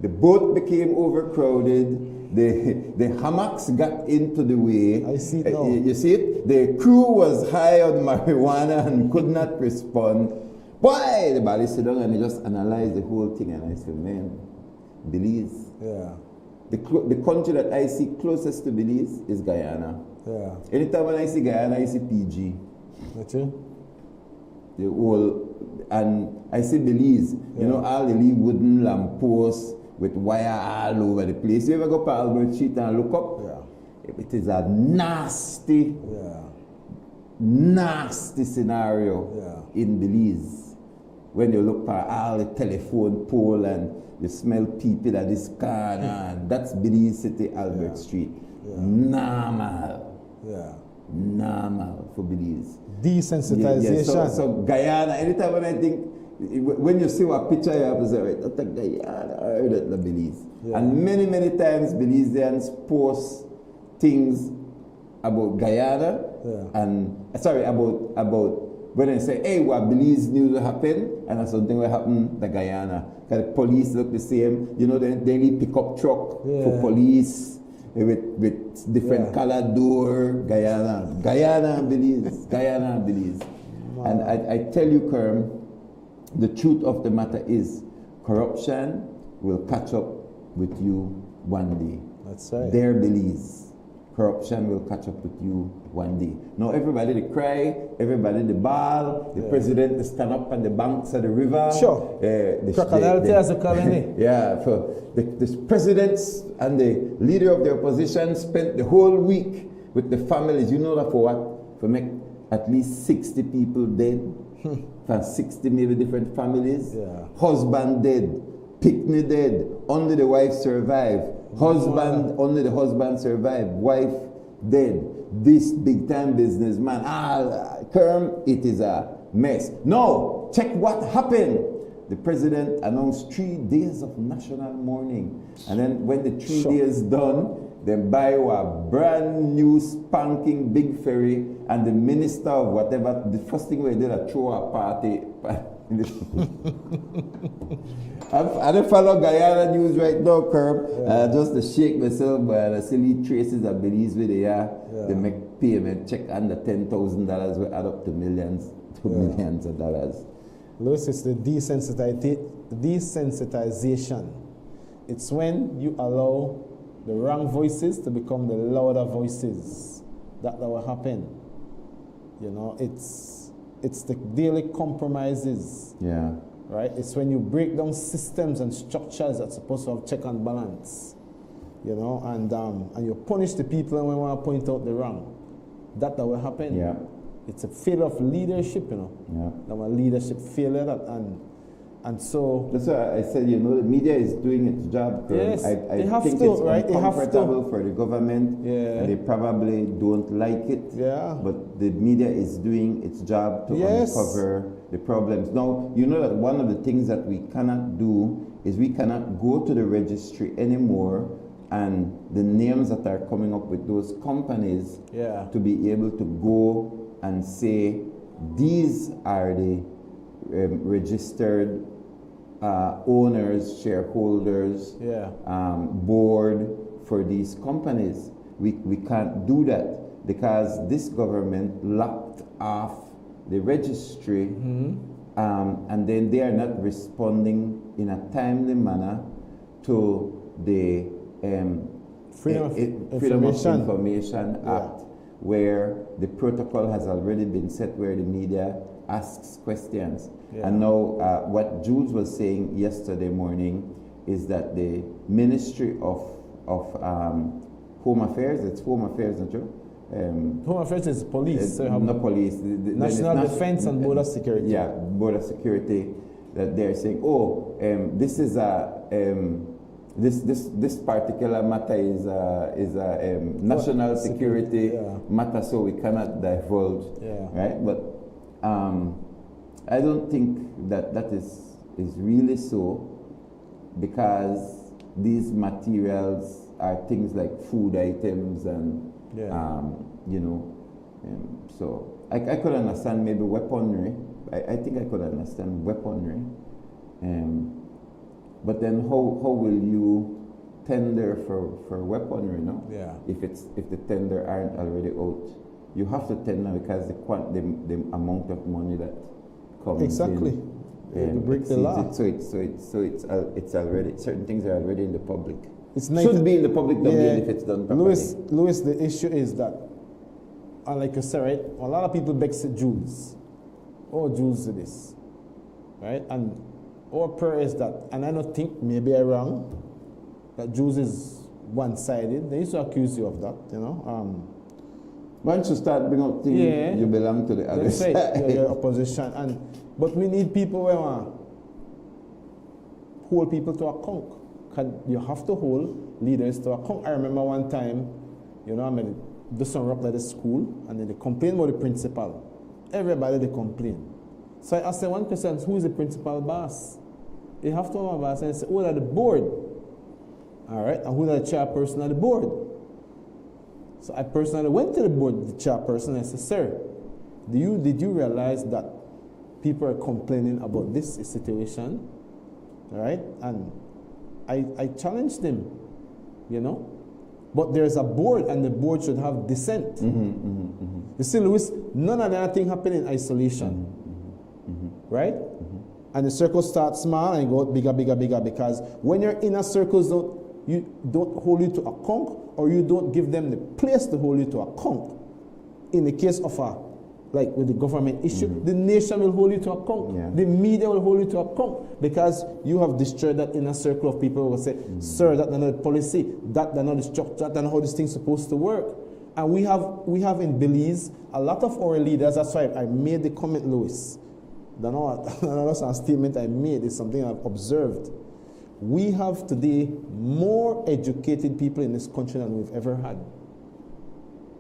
the boat became overcrowded, the hammocks got into the way. I see it now. You see it? The crew was high on marijuana and could not respond. Why? The body sit down and they just analyzed the whole thing, and I said, man, Belize. Yeah. The country that I see closest to Belize is Guyana. Yeah. Anytime when I see Guyana, I see PG. That's it. The whole, and I see Belize, you know, all the little wooden lampposts with wire all over the place. You ever go to Albert Street and look up? Yeah. It is a nasty, nasty scenario in Belize. When you look for all the telephone pole and you smell people at this corner, and that's Belize City, Albert Street. Normal. Normal for Belize. Desensitization. So Guyana, anytime when I think, when you see what picture you have to say, right, that's Guyana, I heard it, the Belize. And many, many times Belizeans post things about Guyana and about when they say, hey, what Belize news will happen, and that's something will happen to Guyana. Because the police look the same. You know, the daily pickup truck for police with different color door. Guyana, Belize, Guyana, Belize. Wow. And I tell you, Kerm, the truth of the matter is corruption will catch up with you one day. That's right. Their Belize. Corruption will catch up with you one day. Now everybody they cry, everybody they bawl, the president they stand up on the banks of the river. Sure. Crocodile tears the colony. Yeah, so the presidents and the leader of the opposition spent the whole week with the families. You know that for what? For make at least 60 people dead. For 60 maybe different families. Husband dead, picnic dead, only the wife survived. Husband, only the husband survived. Wife dead. This big time businessman. Kerm, it is a mess. No, check what happened. The president announced 3 days of national mourning. And then when the 3 days done, they buy a brand new spanking big ferry, and the minister of whatever, the first thing we did was throw a party. I don't follow Guyana news right now, Kerm. Just to shake myself by the silly traces of Belize where they are. They make payment check under $10,000 will add up to millions of dollars. Louis, it's the desensitization. It's when you allow the wrong voices to become the louder voices. That will happen. You know, it's the daily compromises. Yeah. Right? It's when you break down systems and structures that's supposed to have check and balance. You know, and you punish the people when we want to point out the wrong. That will happen. Yeah. It's a failure of leadership, you know. Yeah. That when leadership failure and so that's why I said, you know, the media is doing its job. Yes, I think it's uncomfortable for the government. And they probably don't like it. Yeah. But the media is doing its job to uncover the problems. Now, you know that one of the things that we cannot do is we cannot go to the registry anymore and the names that are coming up with those companies to be able to go and say, these are the registered owners, shareholders, board for these companies. We can't do that because this government locked off the registry and then they are not responding in a timely manner to the Freedom of Information Act, where the protocol has already been set where the media asks questions. And now what Jules was saying yesterday morning is that the Ministry of Home Affairs, it's Home Affairs, not true? Home Affairs is police. Not police. National Defense and Border Security. Yeah, Border Security. That they're saying, this is this particular matter is a national security matter, so we cannot divulge, right? But I don't think that is really so, because these materials are things like food items and you know, so I could understand maybe weaponry. I think I could understand weaponry, but then how will you tender for weaponry, no? If the tender aren't already out, you have to tender because the amount of money that comes in. You break the law. So it's already, certain things are already in the public. It shouldn't be in the public domain if it's done properly. Louis, the issue is that, like you said, right, a lot of people vex Jews. Jews do this, right? And our prayer is that, and I don't think, maybe I'm wrong, that Jews is one-sided. They used to accuse you of that, you know. Once you start bringing up things, you belong to the other side. You're opposition. But we need people who hold people to account. You have to hold leaders to account. I remember one time, you know, I made do some work at the school, and then they complained about the principal. Everybody, they complain. So I asked them one question, who is the principal boss? They have to have a boss, and I said, who are the board? All right, and who is the chairperson of the board? So I personally went to the board, the chairperson, and I said, sir, did you realize that people are complaining about this situation? All right, and I challenged them, you know. But there's a board, and the board should have dissent. You see, Louis, none of that thing happen in isolation. Right? And the circle starts small and go bigger, bigger, bigger, because when your inner circles don't hold you to account, or you don't give them the place to hold you to account. In the case of like with the government issue, the nation will hold you to account. The media will hold you to account, because you have destroyed that inner circle of people who will say, sir, that's not the policy, that's not the structure, that's not how this thing's supposed to work. And we have in Belize a lot of our leaders. That's why I made the comment, Louis. That's a statement I made. It's something I've observed. We have today more educated people in this country than we've ever had.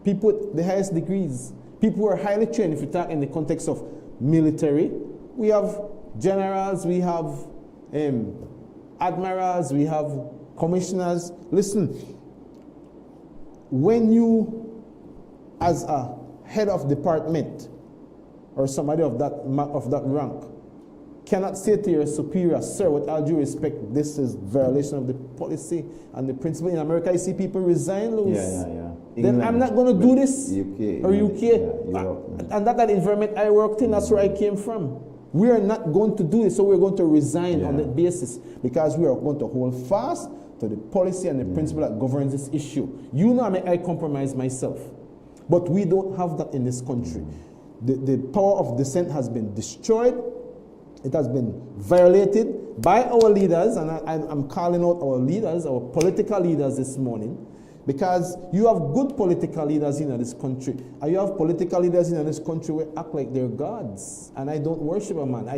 People with the highest degrees. People who are highly trained. If you talk in the context of military, we have generals, we have admirals, we have commissioners. Listen, when you, as a head of department, or somebody of that rank, cannot say to your superior, sir, with all due respect, this is violation of the policy and the principle. In America, you see people resign, Louis. Then I'm not going to do this. UK. And that environment I worked in, that's where I came from. We are not going to do this, so we're going to resign on that basis, because we are going to hold fast to the policy and the principle that governs this issue. You know, I compromise myself. But we don't have that in this country. The power of dissent has been destroyed. It has been violated by our leaders, and I'm calling out our leaders, our political leaders this morning, because you have good political leaders in this country, and you have political leaders in this country who act like they're gods. And I don't worship a man.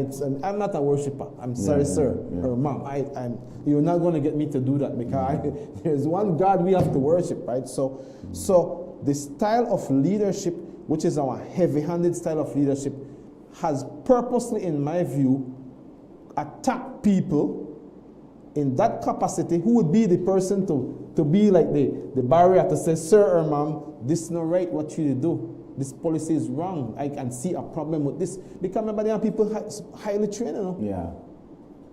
I'm not a worshiper. I'm sorry, sir, or ma'am. You're not going to get me to do that, because there's one God we have to worship, right? So the style of leadership, which is our heavy-handed style of leadership, has purposely, in my view, attacked people in that capacity. Who would be the person to be like the barrier to say, sir or ma'am, this is not right what you do. This policy is wrong. I can see a problem with this. Because remember, there are people highly trained, you know?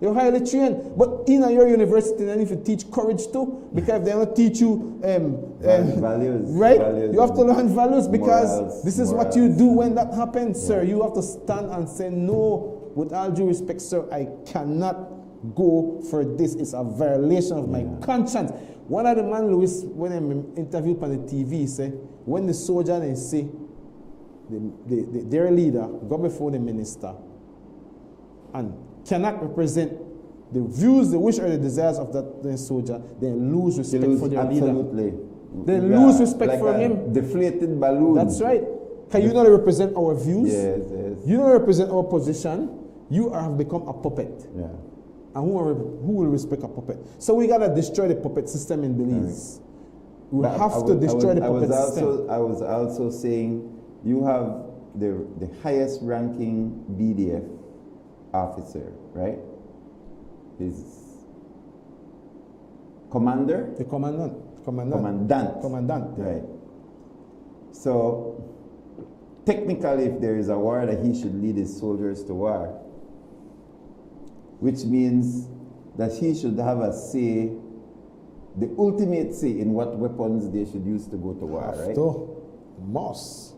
You're highly trained. But in your university, then if you teach courage too, because if they don't teach you values, right? Values, you have to learn values, because morals, this is what you do when that happens, sir. You have to stand and say, no, with all due respect, sir, I cannot go for this. It's a violation of my conscience. One of the man, Louis, when I'm interviewed on the TV, he say, when the soldier they say, their leader go before the minister and cannot represent the views, the wish, or the desires of that soldier, they lose respect for their leader. They lose respect for him. Deflated balloon. That's right. Can you not represent our views? Yes. You don't represent our position. You have become a puppet. And who will respect a puppet? So we gotta destroy the puppet system in Belize. We have to destroy the puppet system. I was also saying, you have the highest ranking BDF officer, right? Is commander? The commandant. Commandant. Right. So technically, if there is a war, that he should lead his soldiers to war, which means that he should have a say, the ultimate say in what weapons they should use to go to war, right? Must.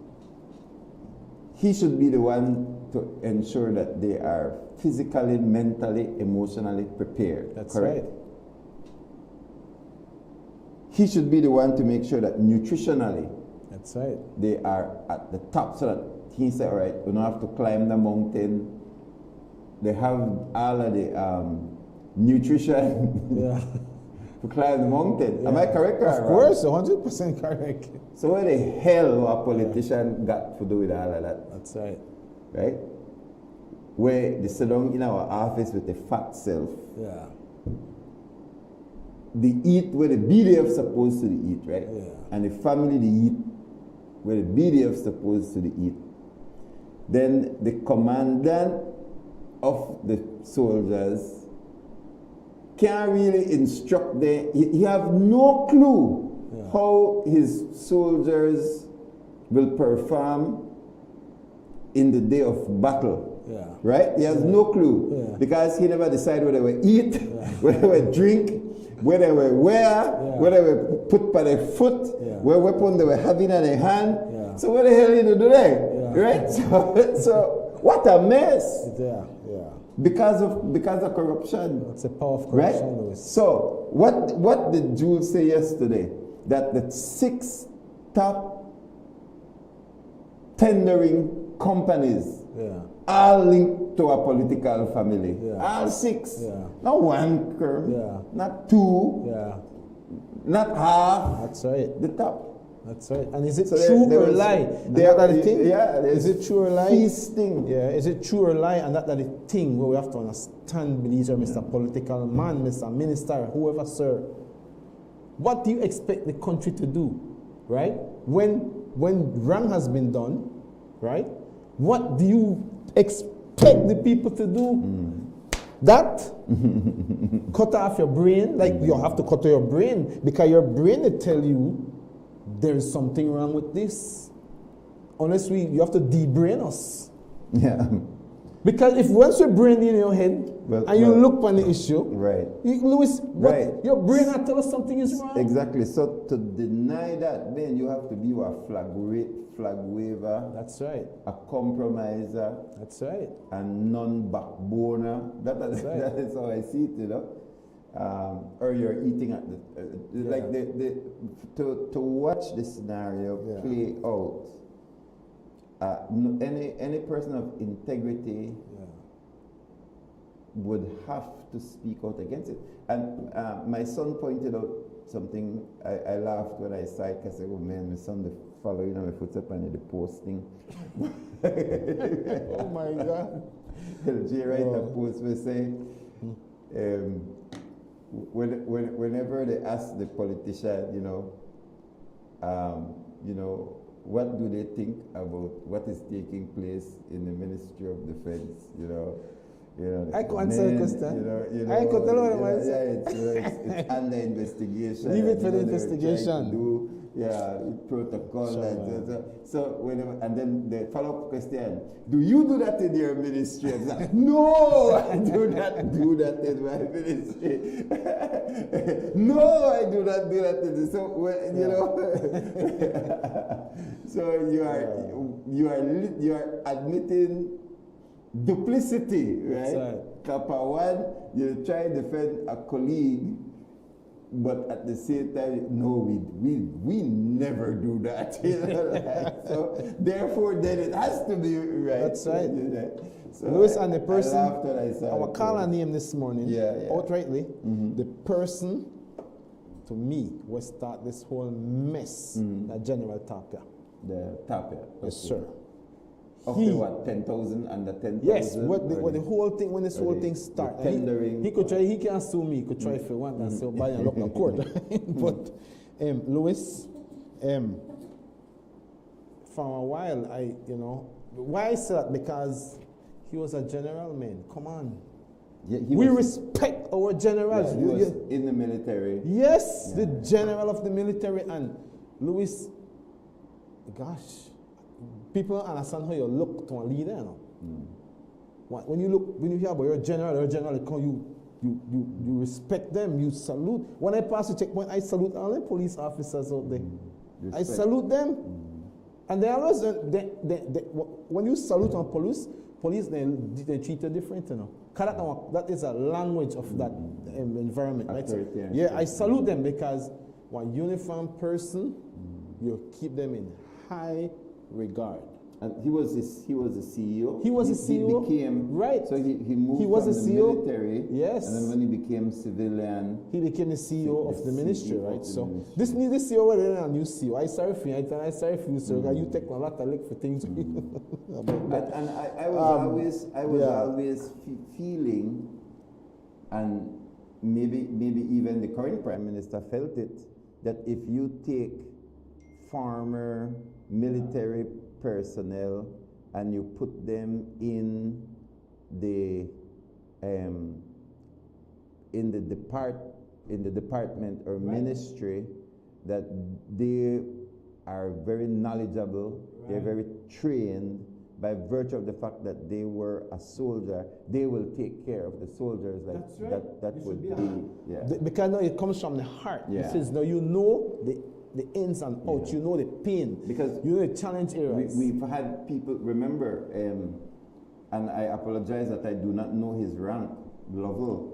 He should be the one to ensure that they are physically, mentally, emotionally prepared. That's correct? right. He should be the one to make sure that nutritionally, that's right, they are at the top, so that he said, all right, we don't have to climb the mountain. They have all of the nutrition to climb the mountain. Am I correct? Of course, 100% correct. So what the hell a politician got to do with all of that? That's right. Right? Where they sit down in our office with the fat self. Yeah. They eat where the BDF supposed to eat, right? Yeah. And the family they eat where the BDF supposed to eat. Then the commandant of the soldiers can't really instruct them. He have no clue how his soldiers will perform in the day of battle. Yeah. Right? He has no clue. Yeah. Because he never decided whether they eat, whether they drink, whether they wear, whether they put by their foot, what weapon they were having in their hand. So what the hell did they do there? Right? So what a mess. Because of corruption. It's a power of corruption, right? Louis. So what did Jules say yesterday? That the 6 top tendering companies all linked to a political family. All 6. Not one firm, not 2, not half. That's right. The top. That's right. And is it true or lie? Is it true or lie? Feasting. Yeah. Is it true or lie? And that the thing where we have to understand, Mr. Political Man, Mr. Minister, whoever, sir. What do you expect the country to do, right? When wrong has been done, right? What do you expect the people to do? That cut off your brain, like you have to cut off your brain because your brain will tell you there's something wrong with this. Unless you have to de-brain us. Yeah. Because if once your brain in your head and you look on the issue, right, Louis, your brain will tell us something is wrong. Exactly. So to deny that, then you have to be a flag waver. That's right. A compromiser. That's right. A non-backboner. That is how I see it, you know. Or you're eating at the like to watch the scenario play out. Any person of integrity would have to speak out against it. And my son pointed out something. I laughed when I saw it because I said, "Oh man, my son, the following on my footstep and the posting." Oh my God! LJ write a post where say, whenever they ask the politician, what do they think about what is taking place in the Ministry of Defense? I could answer the question. I could tell you it's under investigation. Leave it for the investigation. Protocol. So whenever, and then the follow-up question: do you do that in your ministry? Like, no, I do not do that in my ministry. No, I do not do that in this. So so you are admitting duplicity, right? Kappa one, you try to defend a colleague, but at the same time, no, we never do that. So therefore, then it has to be right. That's right. So Louis and the person, I our caller name this morning, outrightly, the person, to me, will start this whole mess, that General Tapia. The Tapia. Yes, sir. Of the what, 10,000 and the 10,000? Yes, when this whole thing started. Tendering. He could try, he can sue me, he could try if he wants and say, buy and lock the court. But, Louis, for a while, why I say that? Because he was a general, man. Come on. Yeah, we respect our generals. Yeah, he was in the military. Yes, the general of the military. And Louis, gosh, people don't understand how you look to a leader. When you hear about your general, you respect them, you salute. When I pass the checkpoint, I salute all the police officers out there. I salute them. And they always, when you salute on police, they treat you different, That is a language of that environment, right? So, I salute them because one uniformed person, you keep them in high regard. And he was the CEO. He was the CEO. He became right. So he moved he was from the the CEO. military. Yes. And then when he became civilian, he became the CEO of the ministry, CEO right? of the So ministry. this CEO already a new CEO. I sorry for you. I sorry for you, sir. You take a lot of look for things. and I was always feeling, and maybe even the current Prime Minister felt it, that if you take former military personnel and you put them in the department or ministry, that they are very knowledgeable, they're very trained. By virtue of the fact that they were a soldier, they will take care of the soldiers. Like that's right. that would be because no, it comes from the heart. Yeah. It says no, you know the ins and outs, you know the pain, because you know the challenge areas. We've had people, remember, and I apologize that I do not know his rank, Lovell.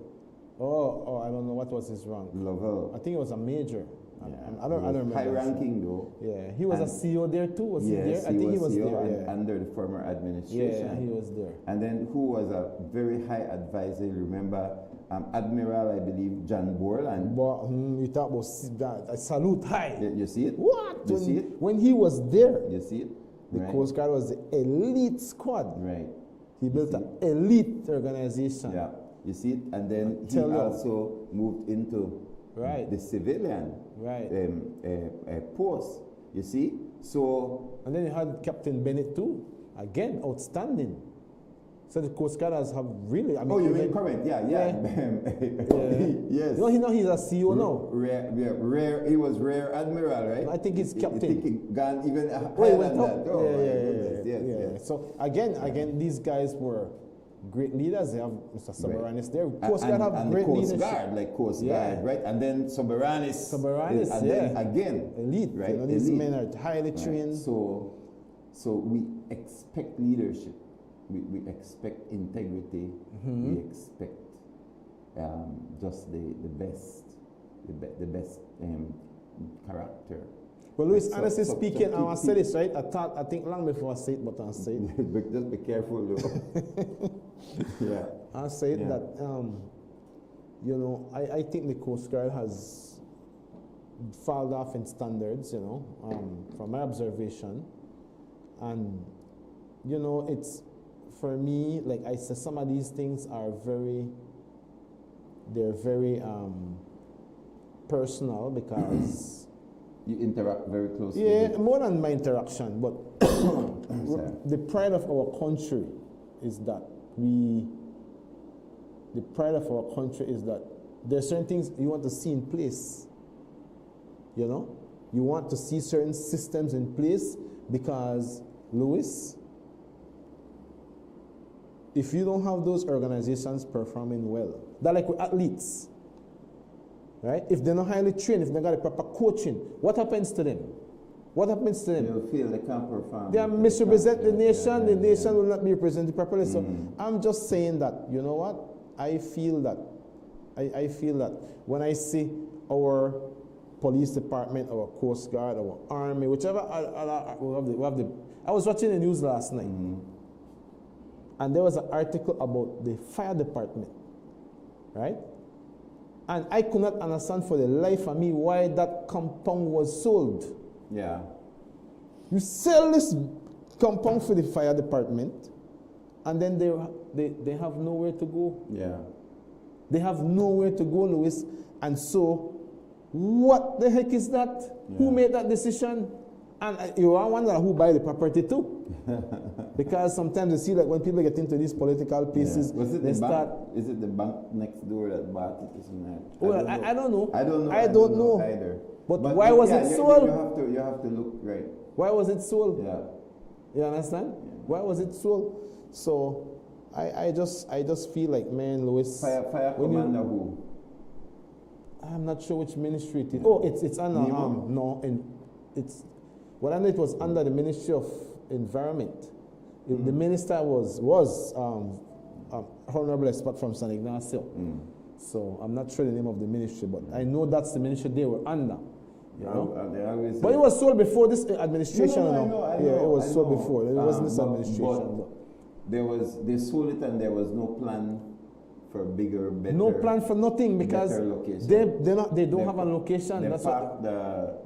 Oh, I don't know what was his rank. Lovell. I think it was a major. Yeah. I don't remember. High ranking though. Yeah, he was a CEO there too. Was he there? I think he was CEO there. Yeah. Under the former administration. Yeah, he was there. And then who was a very high advisor? You remember Admiral, I believe, John Borland. But you talk about that. I salute high. You see it? What? You see it? When he was there, you see it? The Coast Guard was the elite squad. Right. He built an elite organization. Yeah. You see it? And then he also moved into the civilian post. You see? So. And then you had Captain Bennett too. Again, outstanding. So the Coast Guarders have really. I mean, you mean current? Yeah. Yes. You know, he's a CEO now. Rare. He was Rear Admiral, right? I think he's Captain. I think he gone even higher than that. Oh, yeah. So again, these guys were great leaders. They have Mr. Soberanis there. Coast Guard have and great the Coast leadership. Guard, like Coast Guard, right? And then Soberanis. And then again, elite, right? You know, these men are highly trained. So we expect leadership. We expect integrity. We expect just the best character. Well, Louis, honestly speaking, I said this, right? I think long before I say it, but I say it. Just be careful, though. Yeah. I say that, you know, I think the Coast Guard has fallen off in standards, you know, from my observation. And, you know, it's, for me, like I said, some of these things are they're very personal because you interact very closely. Yeah, more than my interaction, but the pride of our country is that there are certain things you want to see in place. You know, you want to see certain systems in place because, Louis, if you don't have those organizations performing well, they're like with athletes, right? If they're not highly trained, if they got a proper coaching, what happens to them? What happens to them? They'll feel they can't perform. They misrepresent the nation. The nation will not be represented properly. So I'm just saying that, you know what? I feel that when I see our police department, our Coast Guard, our army, whichever, we have the. I was watching the news last night. And there was an article about the fire department, right? And I could not understand for the life of me why that compound was sold. Yeah. You sell this compound for the fire department, and then they have nowhere to go. Yeah. They have nowhere to go, Louis. And so, what the heck is that? Yeah. Who made that decision? And you are wondering who buy the property too. Because sometimes you see that when people get into these political places, they start. Is it the bank next door that bought it? Isn't it? Well, I don't know. I don't know. I don't know either. But why was it sold? You have to look right. Why was it sold? Yeah. You understand? Yeah. Why was it sold? So I just feel like, man, Louis. Fire commander who? I'm not sure which ministry it is. Oh, it's under it's. Well, I know it was under the Ministry of Environment. The minister was Honorable Expert from San Ignacio. So I'm not sure the name of the ministry, but I know that's the ministry they were under. You know? They always But it was sold before this administration. I you know? know, I Yeah, know, it was I sold know. before. It wasn't this administration. But they sold it and there was no plan for bigger, better. No plan for nothing because they don't have a location. They That's parked what the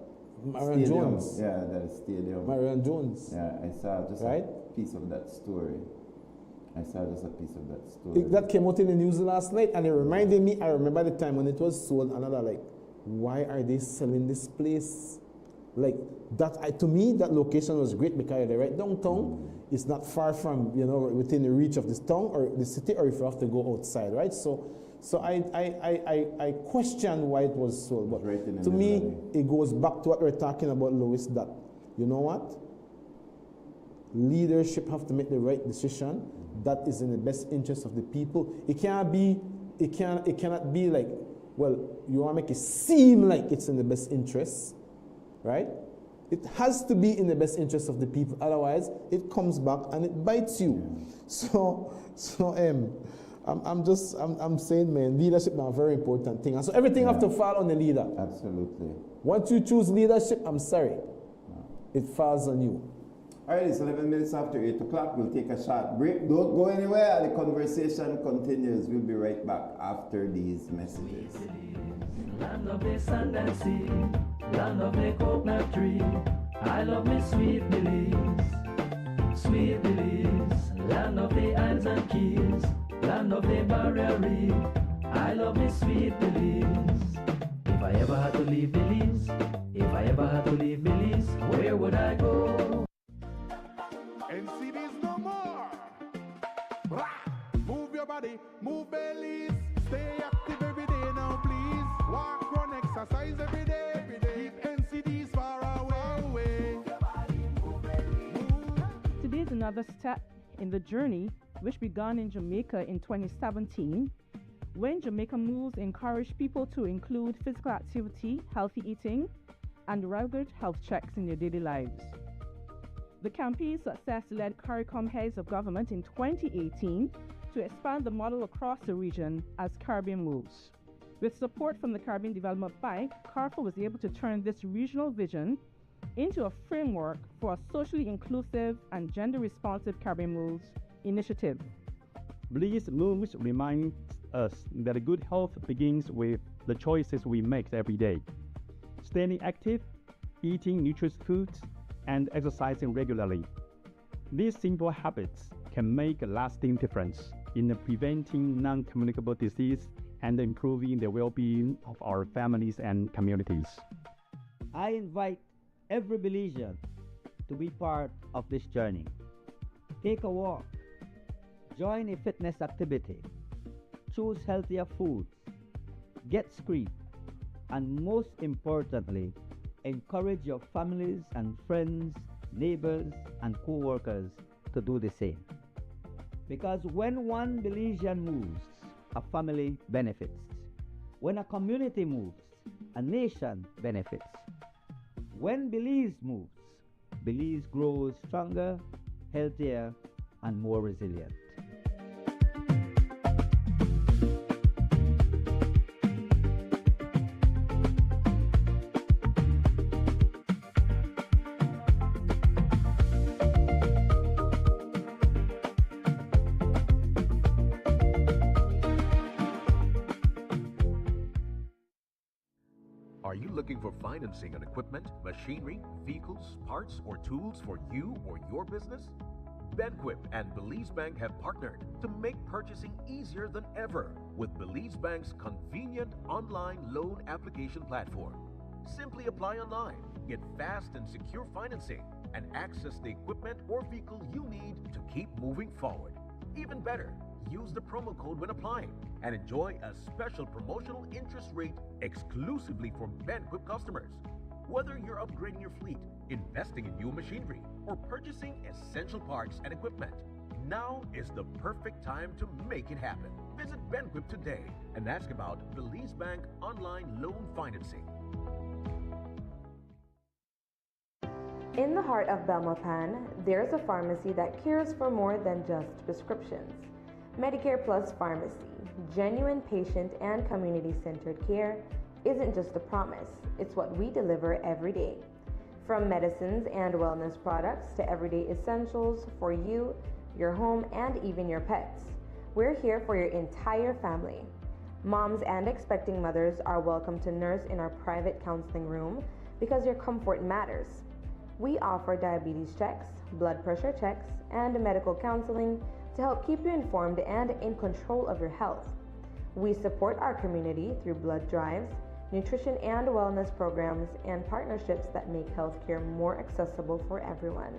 Marion stadium. Jones. Yeah, the stadium. Marion Jones. Yeah, I saw just a piece of that story. That came out in the news last night, and it reminded me. I remember the time when it was sold. Another like, why are they selling this place? Like that. To me, that location was great because they're right downtown. It's not far from within the reach of this town or the city, or if you have to go outside, right? So I question why it was sold. But to me, it goes back to what we're talking about, Louis. That you know what? Leadership have to make the right decision that is in the best interest of the people. It cannot be like, well, you want to make it seem like it's in the best interest, right? It has to be in the best interest of the people. Otherwise, it comes back and it bites you. I'm saying, man, leadership is a very important thing. And so everything have to fall on the leader. Absolutely. Once you choose leadership, I'm sorry, it falls on you. All right, it's 11 minutes after 8 o'clock. We'll take a short break. Don't go anywhere. The conversation continues. We'll be right back after these messages. Land of the sand and sea, land of the coconut tree. I love me sweet Belize, sweet Belize. Land of the isles and keys, land of the barrier reef. I love me sweet Belize. If I ever had to leave Belize, where would I go? NCDs no more. Rah! Move your body, move bellies. Stay active every day now, please. Walk, run, exercise every day. Keep NCDs far away. Today is another step in the journey which began in Jamaica in 2017, when Jamaica Moves encouraged people to include physical activity, healthy eating, and regular health checks in their daily lives. The campaign's success led CARICOM heads of government in 2018 to expand the model across the region as Caribbean Moves. With support from the Caribbean Development Bank, CARFA was able to turn this regional vision into a framework for a socially inclusive and gender-responsive Caribbean Moves initiative. Belize Moves reminds us that good health begins with the choices we make every day. Staying active, eating nutritious foods, and exercising regularly. These simple habits can make a lasting difference in preventing non-communicable disease and improving the well-being of our families and communities. I invite every Belizean to be part of this journey. Take a walk, join a fitness activity, choose healthier foods, get screened, and most importantly, encourage your families and friends, neighbors, and co-workers to do the same. Because when one Belizean moves, a family benefits. When a community moves, a nation benefits. When Belize moves, Belize grows stronger, healthier, and more resilient. Are you looking for financing on equipment, machinery, vehicles, parts, or tools for you or your business? Benquip and Belize Bank have partnered to make purchasing easier than ever with Belize Bank's convenient online loan application platform. Simply apply online, get fast and secure financing, and access the equipment or vehicle you need to keep moving forward. Even better, use the promo code when applying and enjoy a special promotional interest rate exclusively for Benquip customers. Whether you're upgrading your fleet, investing in new machinery, or purchasing essential parts and equipment, now is the perfect time to make it happen. Visit Benquip today and ask about Belize Bank online loan financing. In the heart of Belmopan, there's a pharmacy that cares for more than just prescriptions. Medicare Plus Pharmacy, genuine patient and community-centered care isn't just a promise, it's what we deliver every day. From medicines and wellness products to everyday essentials for you, your home, and even your pets, we're here for your entire family. Moms and expecting mothers are welcome to nurse in our private counseling room because your comfort matters. We offer diabetes checks, blood pressure checks, and medical counseling to help keep you informed and in control of your health. We support our community through blood drives, nutrition and wellness programs, and partnerships that make healthcare more accessible for everyone.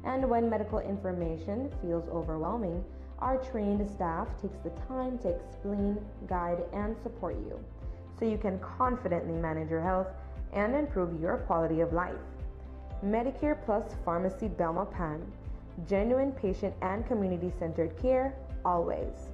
And when medical information feels overwhelming, our trained staff takes the time to explain, guide, and support you so you can confidently manage your health and improve your quality of life. Medicare Plus Pharmacy Belmopan. Genuine patient and community-centered care, always.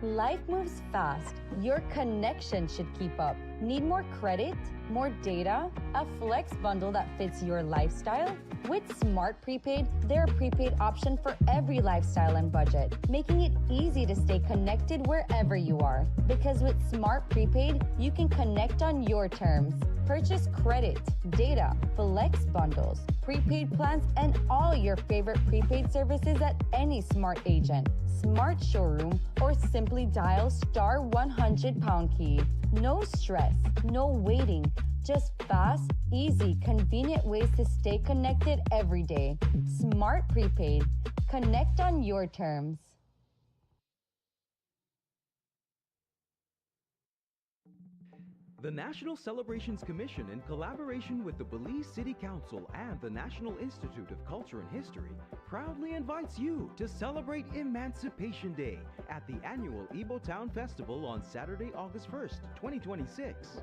Life moves fast. Your connection should keep up. Need more credit? More data? A flex bundle that fits your lifestyle? With Smart Prepaid, they're a prepaid option for every lifestyle and budget, making it easy to stay connected wherever you are. Because with Smart Prepaid, you can connect on your terms. Purchase credit, data, flex bundles, prepaid plans, and all your favorite prepaid services at any Smart agent, Smart showroom, or simply dial *100# key. No stress, no waiting, just fast, easy, convenient ways to stay connected every day. Smart Prepaid. Connect on your terms. The National Celebrations Commission, in collaboration with the Belize City Council and the National Institute of Culture and History, proudly invites you to celebrate Emancipation Day at the annual Ibo Town Festival on Saturday, August 1st, 2026.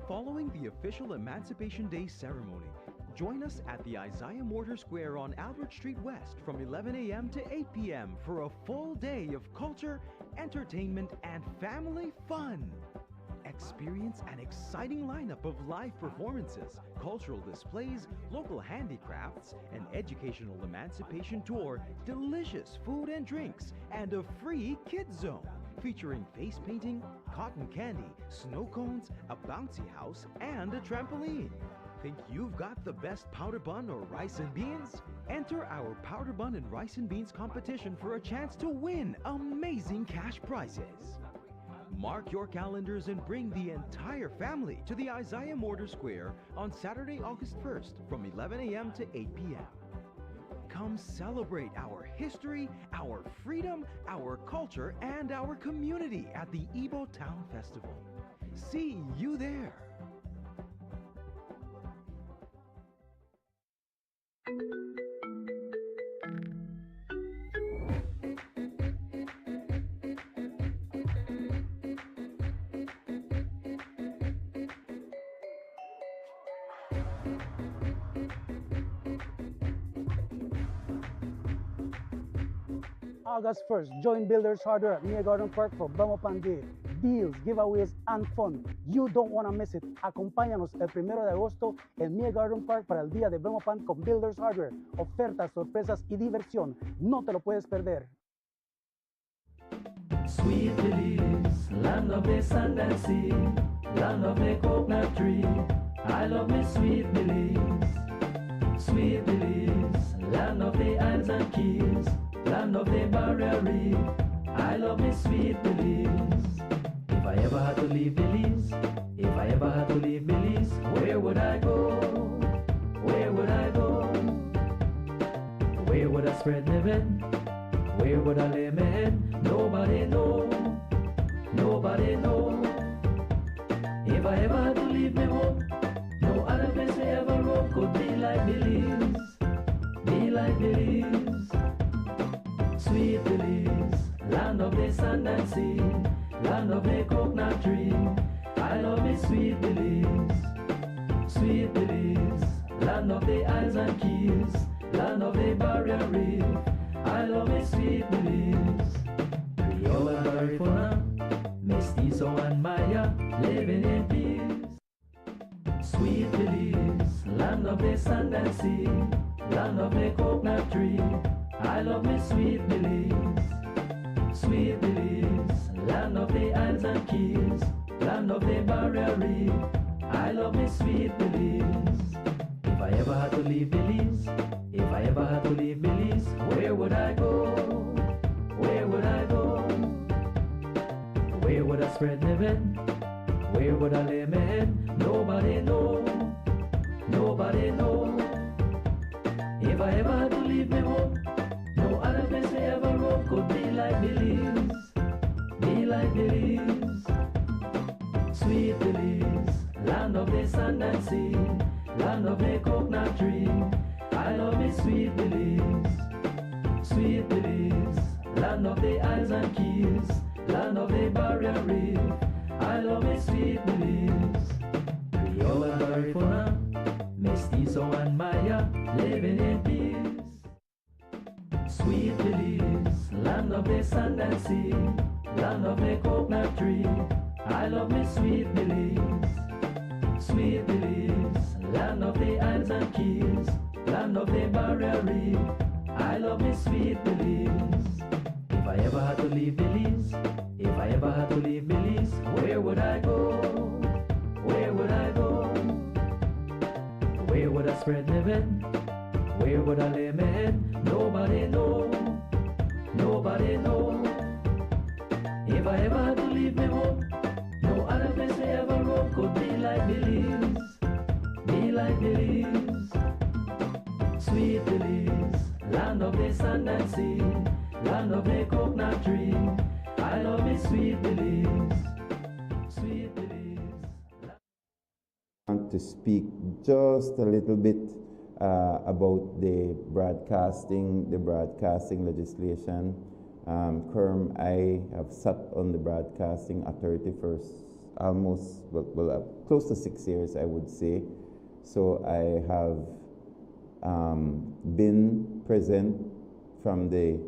Following the official Emancipation Day ceremony, join us at the Isaiah Mortar Square on Albert Street West from 11 a.m. to 8 p.m. for a full day of culture, entertainment, and family fun. Experience an exciting lineup of live performances, cultural displays, local handicrafts, an educational emancipation tour, delicious food and drinks, and a free kids zone featuring face painting, cotton candy, snow cones, a bouncy house, and a trampoline. Think you've got the best powder bun or rice and beans? Enter our powder bun and rice and beans competition for a chance to win amazing cash prizes. Mark your calendars and bring the entire family to the Isaiah Mortar Square on Saturday, August 1st from 11 a.m. to 8 p.m. Come celebrate our history, our freedom, our culture, and our community at the Ibo Town Festival. See you there. August 1st, join Builders Hardware at Mia Garden Park for Belmopan Day. Deals, giveaways, and fun. You don't want to miss it. Acompáñanos el 1 de agosto en Mia Garden Park para el día de Belmopan con Builders Hardware. Ofertas, sorpresas y diversión. No te lo puedes perder. Sweet Belize, land of the sand and sea, land of the coconut tree. I love me Sweet Belize. Sweet Belize, land of the isles and keys, land of the barrier reef. I love me Sweet Belize. If I ever had to leave Belize, if I ever had to leave Belize, where would I go? Where would I go? Where would I spread my bed? Where would I lay my head? Nobody know. Nobody know. If I ever had to leave me home, no other place I ever roam could be like Belize. Be like Belize. Sweet Belize, land of the sand and sea, land of the coconut tree. I love me Sweet Belize. Sweet Belize, land of the isles and keys, land of the barrier reef. I love me Sweet Belize. Creole and Garifuna, Mestizo and Maya, living in peace. Sweet Belize, land of the sand and sea, land of the coconut tree. I love me Sweet Belize. Sweet Belize, land of the Isles and Keys, land of the Barrier Reef. I love me sweet Belize. If I ever had to leave Belize, if I ever had to leave Belize, where would I go? Where would I go? Where would I spread my bed? Where would I lay my head? Nobody know. Nobody know. If I ever had to leave me home, no other place I ever roam could be like Belize. Be like Belize. Sweet Belize, land of the sand and sea, land of the coconut tree. I love me sweet Belize. Sweet Belize, land of the Isles and Keys, land of the Barrier Reef. I love me sweet Belize. Creole and Garifuna, Mestizo and Maya, living in peace. Sweet Belize, land of the sand and sea, land of the coconut tree. I love me sweet Belize. Sweet Belize, land of the Isles and Keys, land of the Barrier Reef. I love me sweet Belize. If I ever had to leave Belize, if I ever had to leave Belize, where would I go? Where would I go? Where would I spread my bed? Where would I lay my head? Nobody know. Nobody know. If I ever had to leave me home, no other place I ever roam could be like Belize. Be like Belize. Sweet Belize, land of the sand and sea, land of the coconut tree. I love me sweet Belize. Sweet Belize. I want to speak just a little bit about the broadcasting legislation. Kerm, I have sat on the Broadcasting Authority for almost, close to 6 years, I would say. So I have been present from the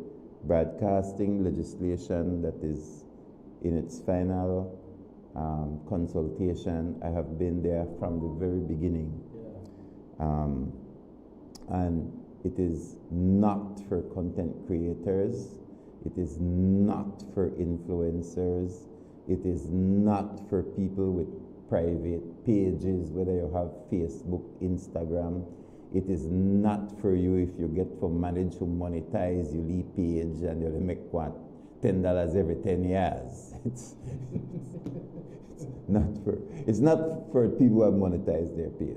broadcasting legislation that is in its final consultation. I have been there from the very beginning. And it is not for content creators. It is not for influencers. It is not for people with private pages, whether you have Facebook, Instagram. It is not for you if you get for manage to monetize your lead page and you make what, $10 every 10 years. It's not for people who have monetized their page.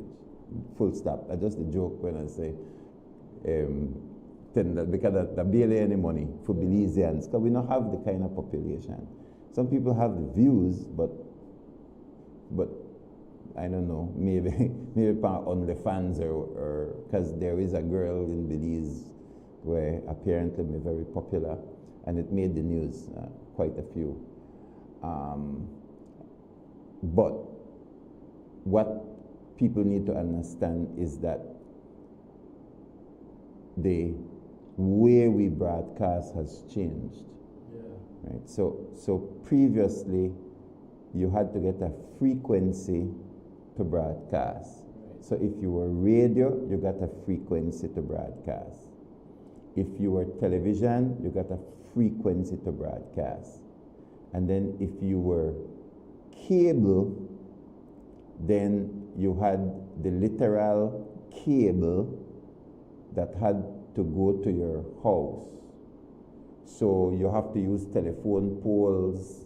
Full stop. That's just a joke when I say because they barely any money for Belizeans, because we don't have the kind of population. Some people have the views, but I don't know, maybe on the fans or because there is a girl in Belize where apparently they're very popular, and it made the news, quite a few. But what people need to understand is that the way we broadcast has changed. Right? So previously, you had to get a frequency to broadcast. Right. So if you were radio, you got a frequency to broadcast. If you were television, you got a frequency to broadcast. And then if you were cable, then you had the literal cable that had to go to your house. So you have to use telephone poles,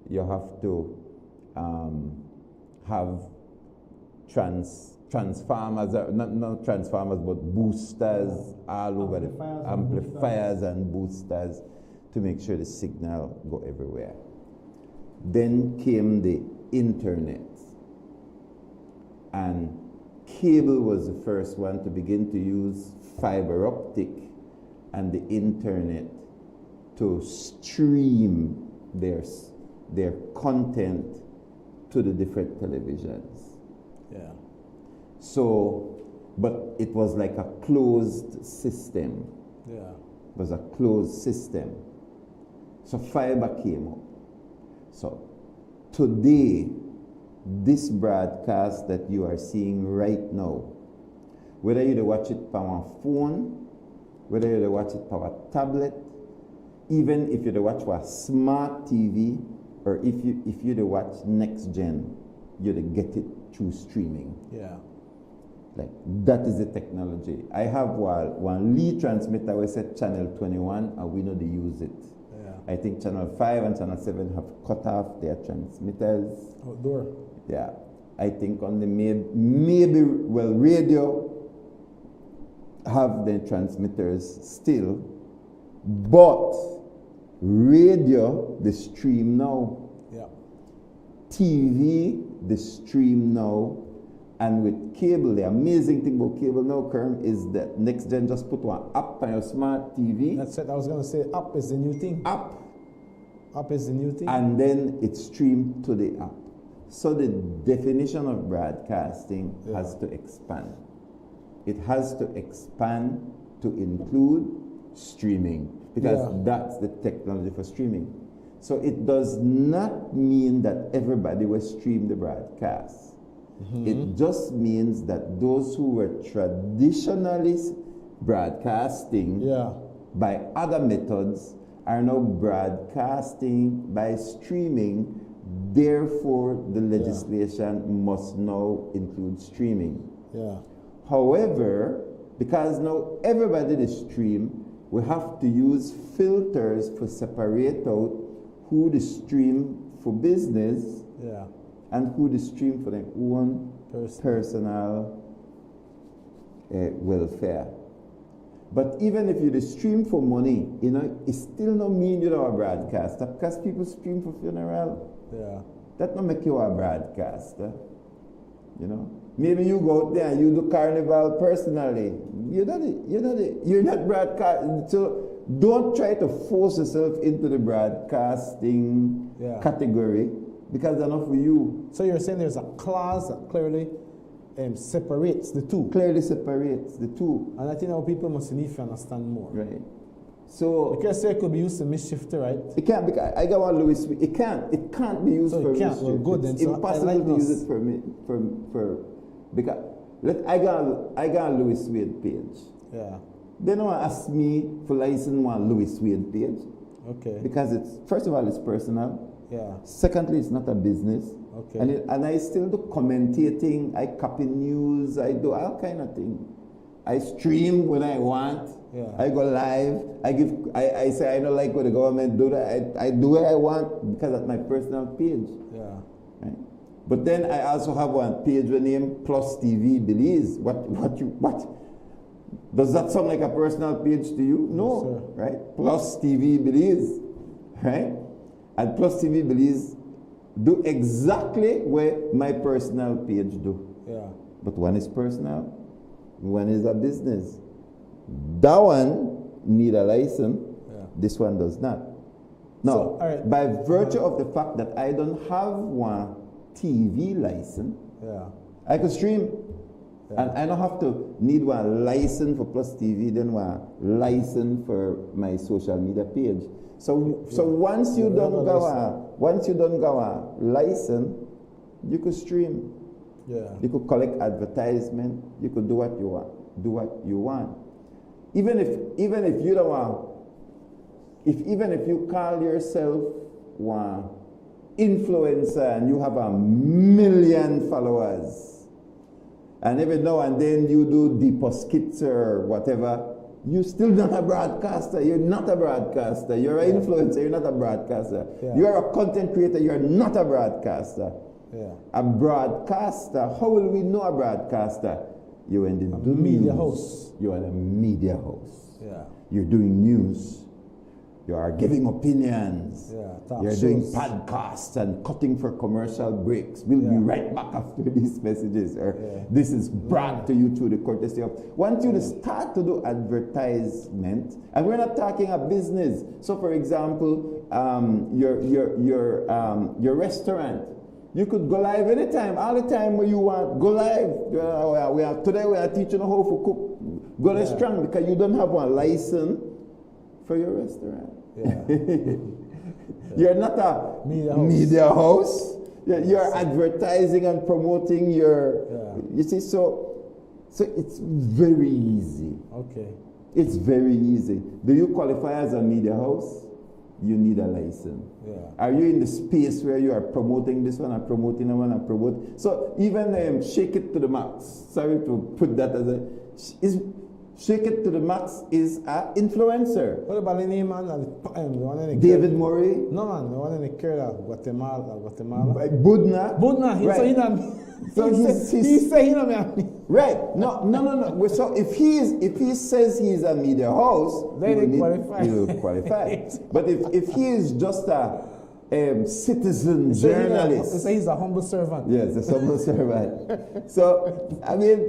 you have to have transformers, not transformers, but boosters all over the amplifiers and boosters to make sure the signal go everywhere. Then came the internet, and cable was the first one to begin to use fiber optic and the internet to stream their content to the different televisions. Yeah. So, but it was like a closed system. Yeah. It was a closed system. So fiber came up. So today, this broadcast that you are seeing right now, whether you watch it from a phone, whether you watch it from a tablet, even if you watch a smart TV, or if you to watch Next Gen, you to get it through streaming. Yeah. Like that is the technology. I have one lead transmitter we set channel 21 and we know they use it. Yeah. I think channel 5 and channel 7 have cut off their transmitters. Outdoor. Yeah. I think on the maybe radio have the transmitters still, but radio the stream now. Yeah. TV the stream now. And with cable, the amazing thing about cable now, Kerm, is that Next Gen just put one app on your smart TV. That's it. I was going to say app is the new thing. App. App is the new thing. And then it's streamed to the app. So the definition of broadcasting has to expand. It has to expand to include streaming, because that's the technology for streaming. So it does not mean that everybody will stream the broadcast. It just means that those who were traditionally broadcasting by other methods are now broadcasting by streaming. Therefore, the legislation must now include streaming. Yeah. However, because now everybody is stream, we have to use filters to separate out who the stream for business and who the stream for their own personal welfare. But even if you the stream for money, you know, it still not mean you're a broadcaster, because people stream for funeral. Yeah. That not make you a broadcaster. You know? Maybe you go out there and you do carnival personally. You're not broadcasting. So don't try to force yourself into the broadcasting category, because they're not for you. So you're saying there's a clause that clearly separates the two. Clearly separates the two. And I think our people must need to understand more. Right. So because it could be used to mischief, right? It can't. Because I got one Louis. It can't be used for mischief. Well, good, then. It's impossible to use it for because I got a Louis Wade page. Yeah. They don't ask me for license one Louis Wade page. Okay. Because it's, first of all, it's personal. Yeah. Secondly, it's not a business. Okay. And I still do commentating. I copy news. I do all kind of things. I stream when I want. Yeah. I go live. I say I don't like what the government do. I do what I want because that's my personal page. Yeah. Right. But then I also have one page with name PlusTV Belize. What? Does that sound like a personal page to you? No, yes, right? PlusTV Belize, right? And PlusTV Belize do exactly what my personal page do. Yeah. But one is personal, one is a business. That one need a license. Yeah. This one does not. Now, so, by virtue of the fact that I don't have one TV license, I could stream. And I don't have to need one license for PlusTV, then one license for my social media page. So once you don't go a license, you could stream. Yeah. You could collect advertisement. You could do what you want. Even if you don't want, even if you call yourself one influencer and you have 1 million followers, and every now and then you do deeper skits or whatever, you're still not a broadcaster. You're not a broadcaster. You're an influencer. You're not a broadcaster. Yeah. You're a content creator. You're not a broadcaster. Yeah. A broadcaster, how will we know a broadcaster? You're in the media house. You're in a media house. Yeah. You're doing news. You are giving opinions. Yeah, you're doing podcasts and cutting for commercial breaks. We'll be right back after these messages. Or this is brought to you through the courtesy of. Once you start to do advertisement, and we're not talking a business. So, for example, your restaurant. You could go live anytime, all the time when you want. Go live. Today we are teaching how to cook. Go restaurant because you don't have one license for your restaurant. Yeah. You're not a media house. You're advertising and promoting your. You see, so it's very easy. Okay. It's very easy. Do you qualify as a media house? you need a license. Yeah. Are you in the space where you are promoting this one and promoting that one and promote? So even Shake It to the Max, sorry to put that as Shake It to the Max is an influencer. What about the name, man? The one in the David Murray? No, man, the one in the Kerala, Guatemala. Budna? Budna, he right. he said he not me. Right. No. So if he says he's a media house, then he will qualify. But if he is just a citizen journalist, he's a humble servant. Yes, a humble servant. So I mean,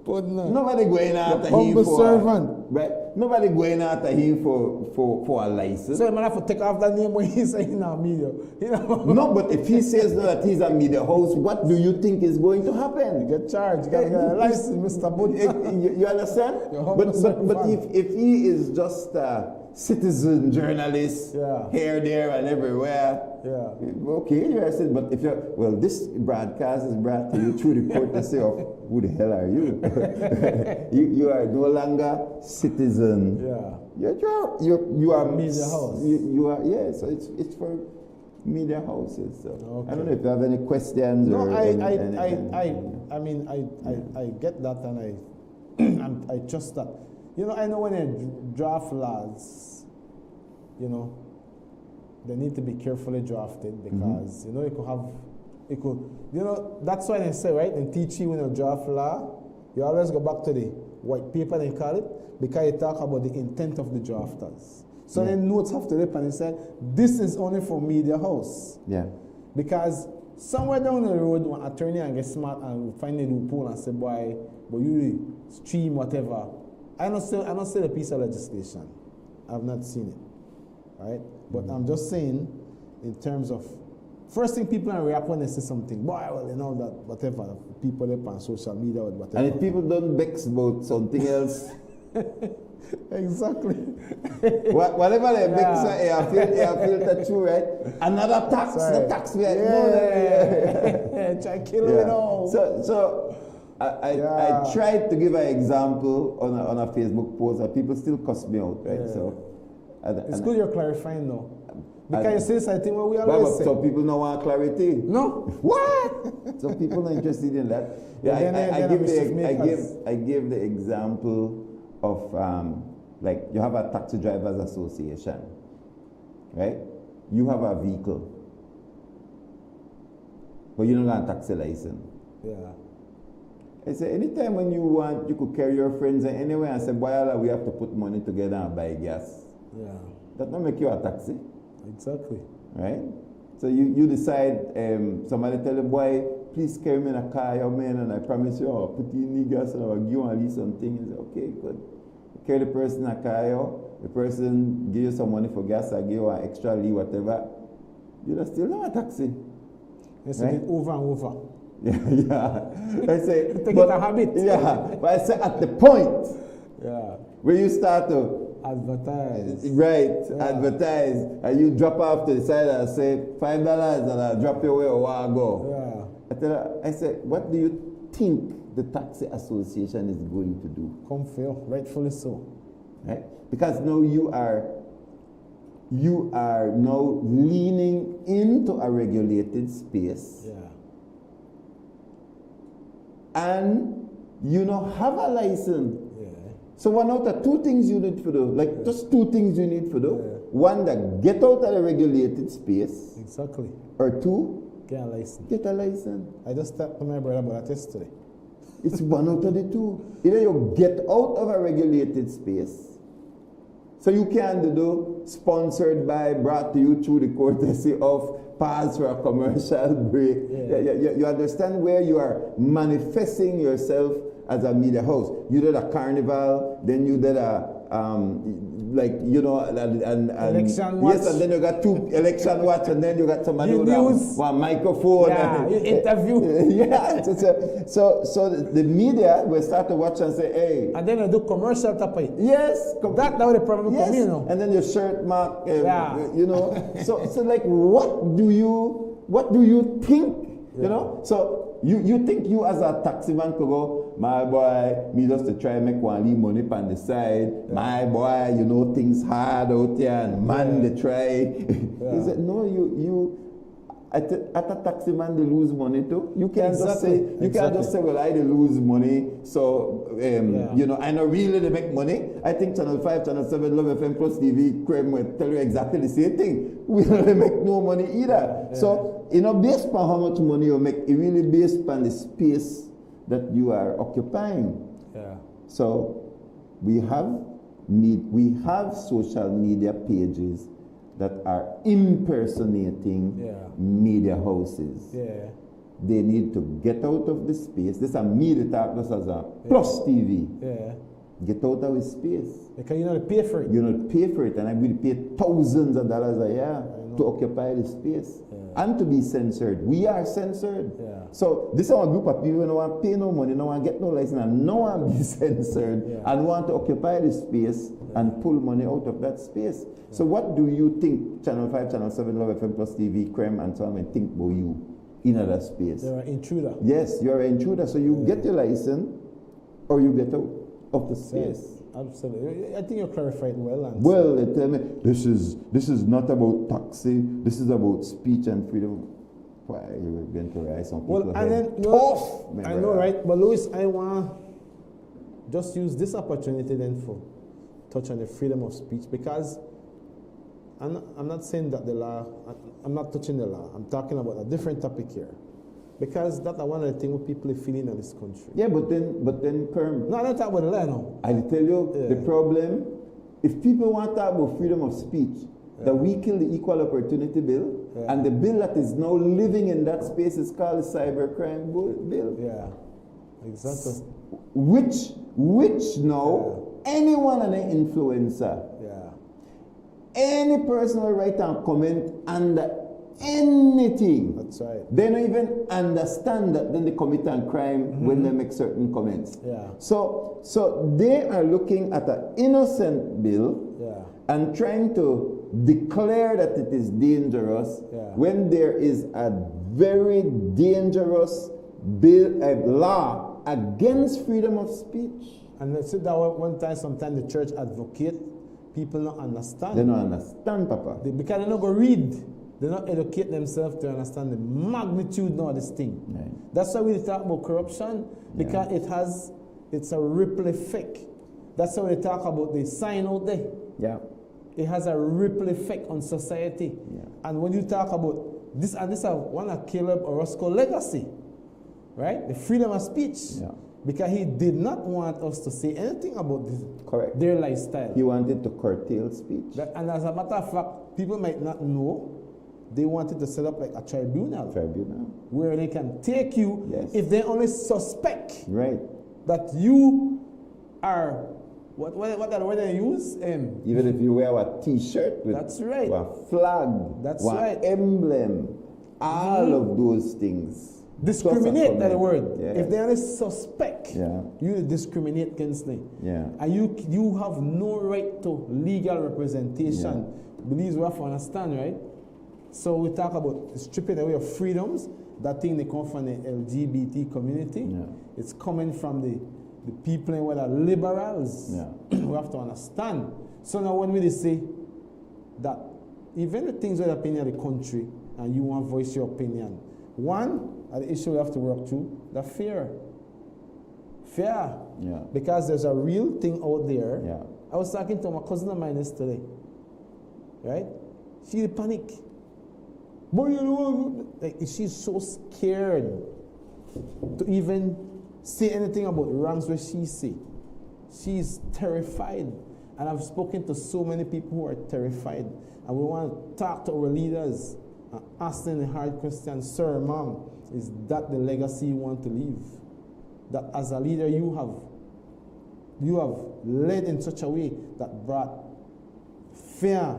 nobody going after him for servant. Right. Nobody going after him for a license. So you might have to take off that name when he's saying he's a media. No, but if he says that he's a media host, what do you think is going to happen? You get charged. You get a license, Mr. Budna. You understand? But if he is just a citizen journalist, here, there, and everywhere, okay, you're a citizen. But if you're, this broadcast is brought to you through the courtesy of who the hell are you? You are no longer citizen. Yeah. You are media house. You are so it's for media houses. So okay. I don't know if you have any questions. No, or I mean I get that and I trust that. You know, I know when they draft laws, you know, they need to be carefully drafted because you know that's why they say, right, in teach you when you draft law, you always go back to the white paper, they call it, because you talk about the intent of the drafters. So then notes have to rip and they say, this is only for media house. Yeah. Because somewhere down the road, one attorney and get smart and find a loophole and say, boy, but you stream whatever. I don't see the piece of legislation. I've not seen it. Right? But I'm just saying, in terms of first thing people react when they say something, boy, well, you know that whatever, people up on social media or whatever. And if people don't vex about something else. Exactly. Whatever they vex, I feel that true, right? Another tax, the tax we try kill it all. So I tried to give an example on a Facebook post, and people still cuss me out, right? So it's good you're clarifying though. Because you say something what we always say. Some people don't want clarity. No. What? Some people are interested in that. Yeah, I give the example of like you have a taxi drivers association, right? You have a vehicle, but you don't have a taxi license. Yeah. I say anytime when you want, you could carry your friends anywhere and say, boy, we have to put money together and buy gas. Yeah. That don't make you a taxi. Exactly. Right? So you decide, somebody tell the boy, please carry me in a car, your man, and I promise you, I'll put you in the gas and I'll give you at least something. You say, okay, good. Carry the person in a car, the person give you some money for gas, I give you an extra leave, whatever. You're still not a taxi. Yes, right? It over and over. Yeah. I say, take it a habit. Yeah, but I say at the point where you start to advertise. Right, advertise, and you drop off to the side and say $5 and I'll drop you where I want to go. I said, what do you think the taxi association is going to do? Come fail, rightfully so. Right? Because now you are now leaning into a regulated space. Yeah. And you now have a license. Yeah. So one out of two things you need to do, like just two things you need to do. One, that get out of the regulated space. Exactly. Or two, get a license. Get a license. I just talked to my brother about that yesterday. It's one out of the two. Either you get out of a regulated space. So you can do sponsored by, brought to you through the courtesy of, pause for a commercial break. You understand where you are manifesting yourself as a media host. You did a carnival, then you did a election watch. Yes, and then you got two election watch, and then you got somebody with a microphone. Yeah, you interview. So the media will start to watch and say, hey. And then you do commercial type of it. Yes. That's how the problem comes, you know. And then your shirt mark, you know. So like, what do you think? You know. So you think you as a taxi man could go, my boy, me just to try make one leave money on the side. My boy, you know things hard out here and man they try. He said, no, you at a taxi man they lose money too. You can't just say well I they lose money. So you know, I know really they make money. I think Channel 5, Channel 7, Love FM, PlusTV, Creme will tell you exactly the same thing. We don't make no money either. So you know, based on how much money you make, it really based on the space that you are occupying. Yeah. So we have social media pages that are impersonating media houses. Yeah. They need to get out of the space. This is a media talk, this is a PlusTV. Yeah. Get out of his space. Because you don't pay for it. You don't pay for it, and I will pay thousands of dollars a year to occupy the space and to be censored. We are censored. So this is a group of people who don't want to pay no money, don't want to get no license, and no one be censored and want to occupy the space and pull money out of that space. So what do you think Channel 5, Channel 7, Love FM, PlusTV, Creme, and so on think about you in that space? You're an intruder. Yes, you're an intruder. So you get your license or you get out of the space. Absolutely. I think you clarified well. And well, they tell me this is not about taxi. This is about speech and freedom. Why you're going to rise some people? Well, and then I know, right? But Louis, I want just use this opportunity then for touch on the freedom of speech, because I'm not saying that the law. I'm not touching the law. I'm talking about a different topic here. Because that's one of the things people are feeling in this country. Yeah, but then, Kerm. No, I don't talk about the law now. I'll tell you the problem. If people want to talk about freedom of speech, that we kill the Equal Opportunity Bill, and the bill that is now living in that space is called the Cybercrime Bill. Yeah, exactly. Which now anyone and an influencer, any person will write and comment under anything. That's right. They don't even understand that then they commit a crime when they make certain comments. Yeah. So they are looking at an innocent bill and trying to declare that it is dangerous when there is a very dangerous bill, a law against freedom of speech. And they said that one time, sometimes the church advocate, people don't understand. They don't understand, Papa. Because they don't go read. They don't educate themselves to understand the magnitude of this thing. Right. That's why we talk about corruption, because it's a ripple effect. That's why we talk about the sign out there. Yeah. It has a ripple effect on society. Yeah. And when you talk about this, and this is one of Caleb Orozco's legacy, right? The freedom of speech. Yeah. Because he did not want us to say anything about this, their lifestyle. He wanted to curtail speech. And as a matter of fact, people might not know, they wanted to set up like a tribunal. Where they can take you if they only suspect that you are, what are the word they use? Even if you wear a t-shirt with a flag, emblem, all of those things. Discriminate, that's the word. If they only suspect, you discriminate against them. And you have no right to legal representation. Believe we have to understand, right? So we talk about stripping away of freedoms. That thing they come from the LGBT community. It's coming from the people who are liberals. We have to understand. So now when we say that even the things that happen in the country and you want to voice your opinion, one, the issue we have to work through, the fear. Fear. Because there's a real thing out there. I was talking to my cousin of mine yesterday. Right? She panic. But you know, like, she's so scared to even say anything about the wrongs where she see. She's terrified. And I've spoken to so many people who are terrified. And we want to talk to our leaders and ask them the hard question, sir, mom, is that the legacy you want to leave? That as a leader you have led in such a way that brought fear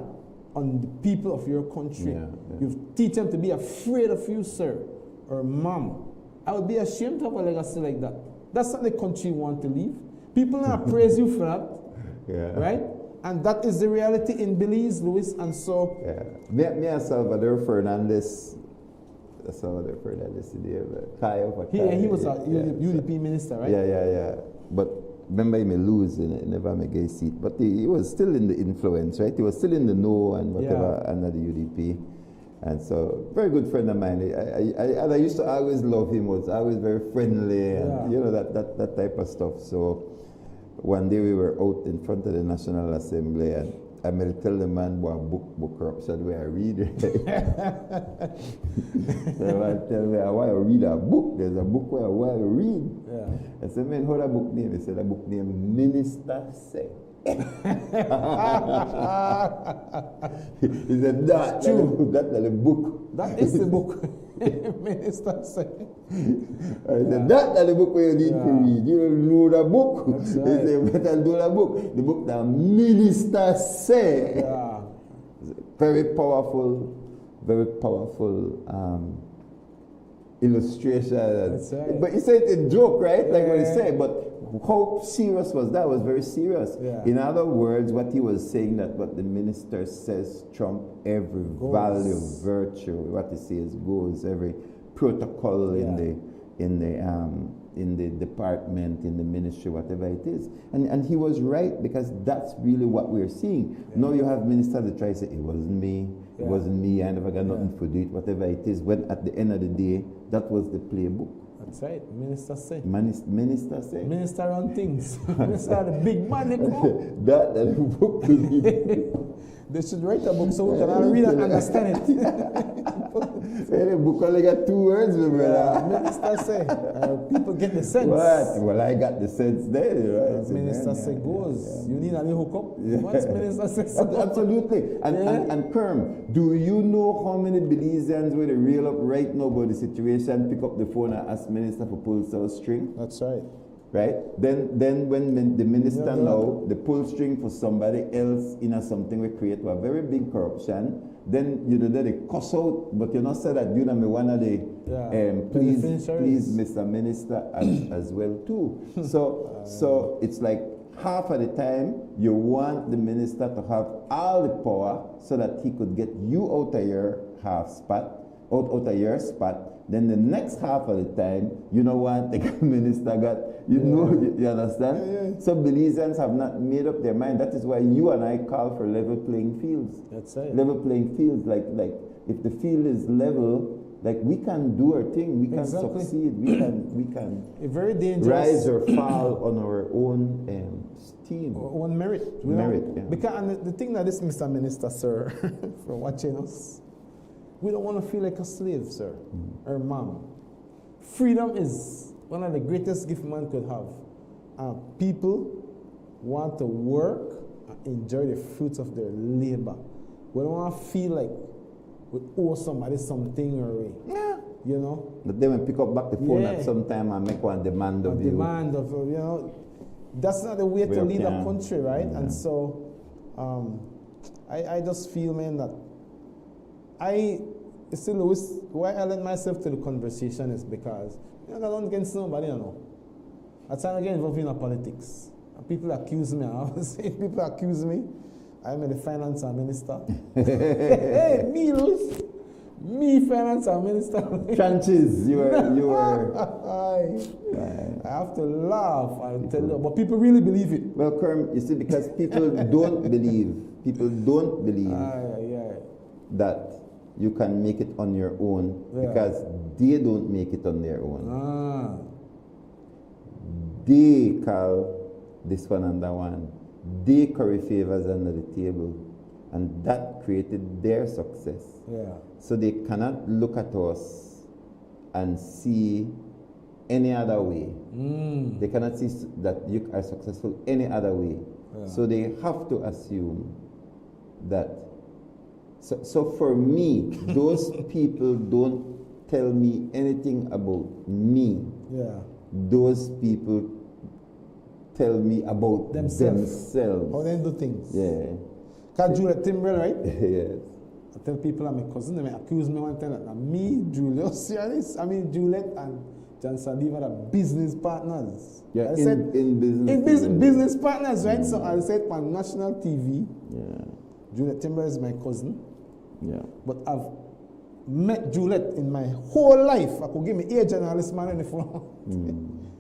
on the people of your country. You've teach them to be afraid of you, sir, or mom. I would be ashamed to have a legacy like that. That's not the country you want to leave. People not praise you for that, right? And that is the reality in Belize, Louis. And so, me and Salvador Fernandez That's all I've heard that yesterday. He was a UDP minister, right? Yeah. But remember, he may lose and never may get a seat. But he was still in the influence, right? He was still in the know and whatever under the UDP. And so, very good friend of mine. I used to always love him. Was always very friendly, and you know that type of stuff. So, one day we were out in front of the National Assembly, and I may tell the man, book corruption where I read. So I tell me, I want to read a book. There's a book where I want to read. I said, man, how that book name? He said, a book name Minister Say. He said, that's the book. That is the book. Minister Say. I said, that's the book where you need to read. You don't know the book. That's right. He said, better do the book. The book that Minister Say. Yeah. Very powerful illustration. That's right. But he said it's a joke, right? Like what he said, but how serious was that? It was very serious. Yeah. In other words, what he was saying that what the minister says trump every value, virtue, what he says goes, every protocol in the department, in the ministry, whatever it is. And he was right, because that's really what we're seeing. Now you have ministers that try to say, it wasn't me, it wasn't me, I never got nothing for it, whatever it is, when at the end of the day, that was the playbook. That's right. Minister Say. Minister Say. Minister on things. Minister the big man they come. That book to read. They should write a book so we can all read and understand it. The book only got 2 words, my brother. Minister Say. People get the sense. What? Well, I got the sense there, right? Minister Say goes. You need a little hookup. What's Minister Say? Absolutely. And Kerm, do you know how many Belizeans were real up right now about the situation, pick up the phone and ask minister for pull cell string? That's right. Right? Then when the minister now, the pull string for somebody else in something we create a very big corruption, then you know that they cuss out, but you not say that you know me one of the please Mr. Minister as well too. So it's like half of the time you want the minister to have all the power so that he could get you out of your out of your spot. Then the next half of the time, you know what the minister got, you understand? So Belizeans have not made up their mind. That is why you and I call for level playing fields. That's right. Level playing fields, like if the field is level, like we can do our thing, we can succeed, we can very dangerous. Rise or fall on our own steam. Our own merit. Because and the thing that is, Mr. Minister, sir, for watching us, we don't want to feel like a slave, sir, or mom. Freedom is one of the greatest gifts man could have. People want to work and enjoy the fruits of their labor. We don't want to feel like we owe somebody something or you know. But then we pick up back the phone at some time and make one demand of you. Demand of, you know, that's not the way to lead a country, right? Yeah. And so I just feel, man, that why I lend myself to the conversation is because I don't against nobody, you know. I try to get involved in politics. People accuse me, people accuse me. I'm the finance minister. Hey, me finance minister. Trenches, you were. I have to laugh. I tell you, but people really believe it. Well, Kerm, you see, because people don't believe. People don't believe that you can make it on your own because they don't make it on their own. They call this one and that one. They curry favors under the table, and that created their success. So they cannot look at us and see any other way. They cannot see that you are successful any other way. So they have to assume that. So for me, those people don't tell me anything about me. Those people tell me about themselves. How they do things. Because Juliet Timbrell, right? Yes. I tell people I'm a cousin, they accuse me one time that me, Julius, Juliet and John Saliva are business partners. Yeah, I said, in business partners, right? So I said on national TV, Juliet Timbrell is my cousin. But met Juliet in my whole life. I could give me age and all this man on the phone.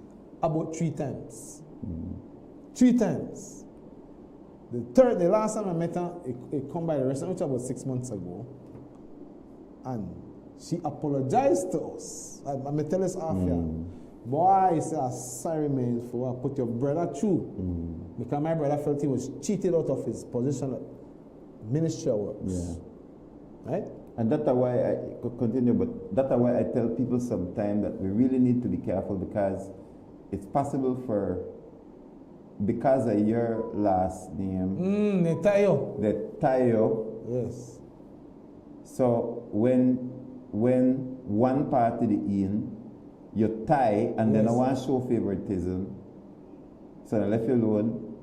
About 3 times. 3 times. The last time I met her, it come by the restaurant, which was about 6 months ago. And she apologized to us. I'm tell this off here. Boy, I said, sorry man, for what I put your brother through. Because my brother felt he was cheated out of his position at Ministry of Works. Right? And that's why I could continue, but that's why I tell people sometimes that we really need to be careful, because it's possible for, because of your last name, they tie you. Yes. So when one party the in, you tie, and then I want to show favoritism, so I left you alone.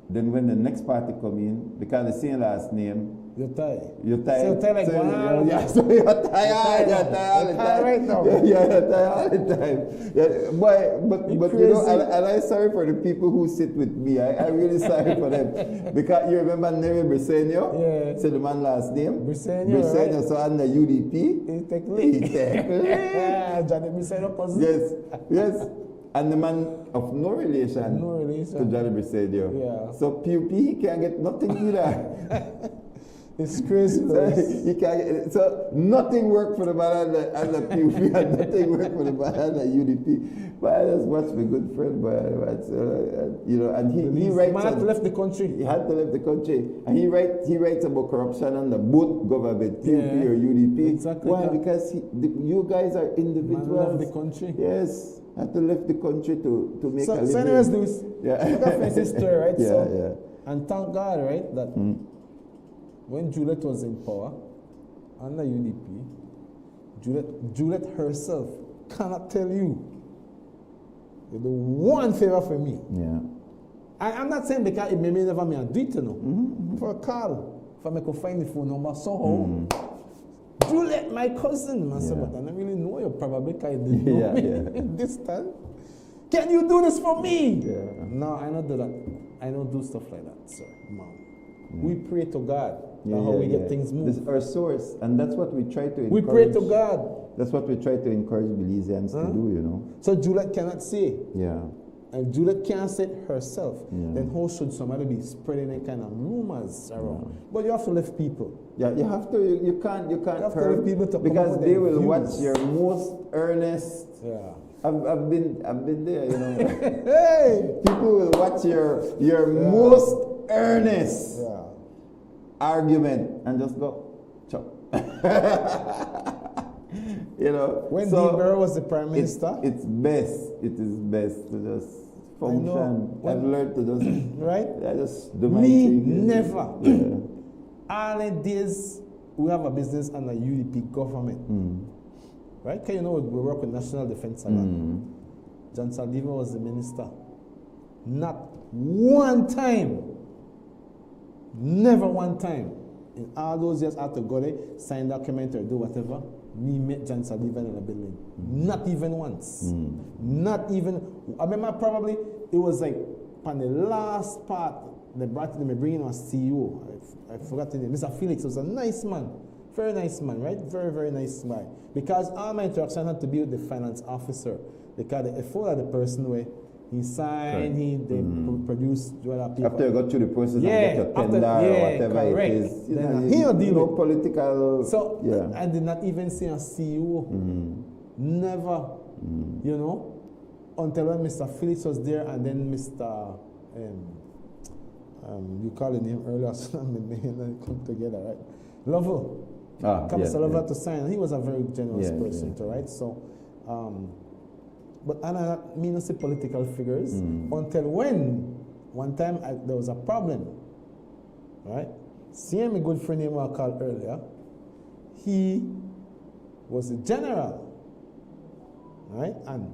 Then when the next party come in, because the same last name, you tie. You tie. So you tie like one. Yeah, so you tie all the time. Right now. Yeah, you tie all the time. Yeah, but you know, and I'm sorry for the people who sit with me. I'm really sorry for them. Because you remember Neri Briseño? Yeah. So the man last name? Briseño, right? So under UDP. He take lead. Yeah, Johnny Briseño cousin. Yes. And the man of no relation to Johnny Briseño. Yeah. So PUP, he can't get nothing either. It's crazy. So nothing worked for the man and the PUP, and nothing worked for the man and the UDP. But I just watched my good friend, you know, and he writes. Man had to left the country. He had to leave the country, and he writes about corruption under both government, PUP or UDP. Exactly. Why? Because you guys are individuals. Man left the country. Yes, had to leave the country to make a living. So anyways, Louis, yeah. that's his story, right? Yeah. And thank God, right, that when Juliet was in power, under UDP, Juliet herself cannot tell you the one favor for me. Yeah. I'm not saying because it may never me do it, you know. For a call, if I could find the phone number somehow. Juliet, my cousin, I said, but I don't really know you probably because you didn't know me in this time. Can you do this for me? Yeah. No, I don't do that. I don't do stuff like that, sir, Mom. We pray to God. That's how we get things moved. This is our source, and that's what we try to encourage. We pray to God. That's what we try to encourage Belizeans to do, you know. So Juliet cannot say. Yeah. And Juliet can't say it herself. Then how should somebody be spreading any kind of rumors around? But you have to lift people. Yeah, you have to. You can't have to lift people to because they will watch your most earnest. Yeah. I've been there, you know. Hey! People will watch your most earnest argument and just go chop. You know. When Dean Barrow was the Prime Minister, it is best to just function. I've learned to just right. I just do my thing. Never. All the days we have a business under UDP government. Right? Because you know we work with National Defense a lot. John Saldiva was the minister. Not one time. Never one time. In all those years I had to go there, sign document or do whatever. Me met John Saldiva in a building. Not even once. Not even. I remember probably it was like on the last part they brought them bringing a CEO. I forgot the name. Mr. Felix was a nice man. Very nice man, right? Very, very nice guy. Because all my interaction had to be with the finance officer. Because the effort of the person where he signed, they produce paper. After you got through the process and get your tender or whatever correct. it is. Then he'll deal with political. So I did not even see a CEO. Never. You know? Until when Mr. Felix was there and then Mr. You called the name earlier, so they come together, right? Lovell. Mr. Lovell to sign. He was a very generous person, too, right? So, but I don't mean to say political figures until when one time there was a problem, right? Seeing a good friend name I called earlier, he was a general, right? And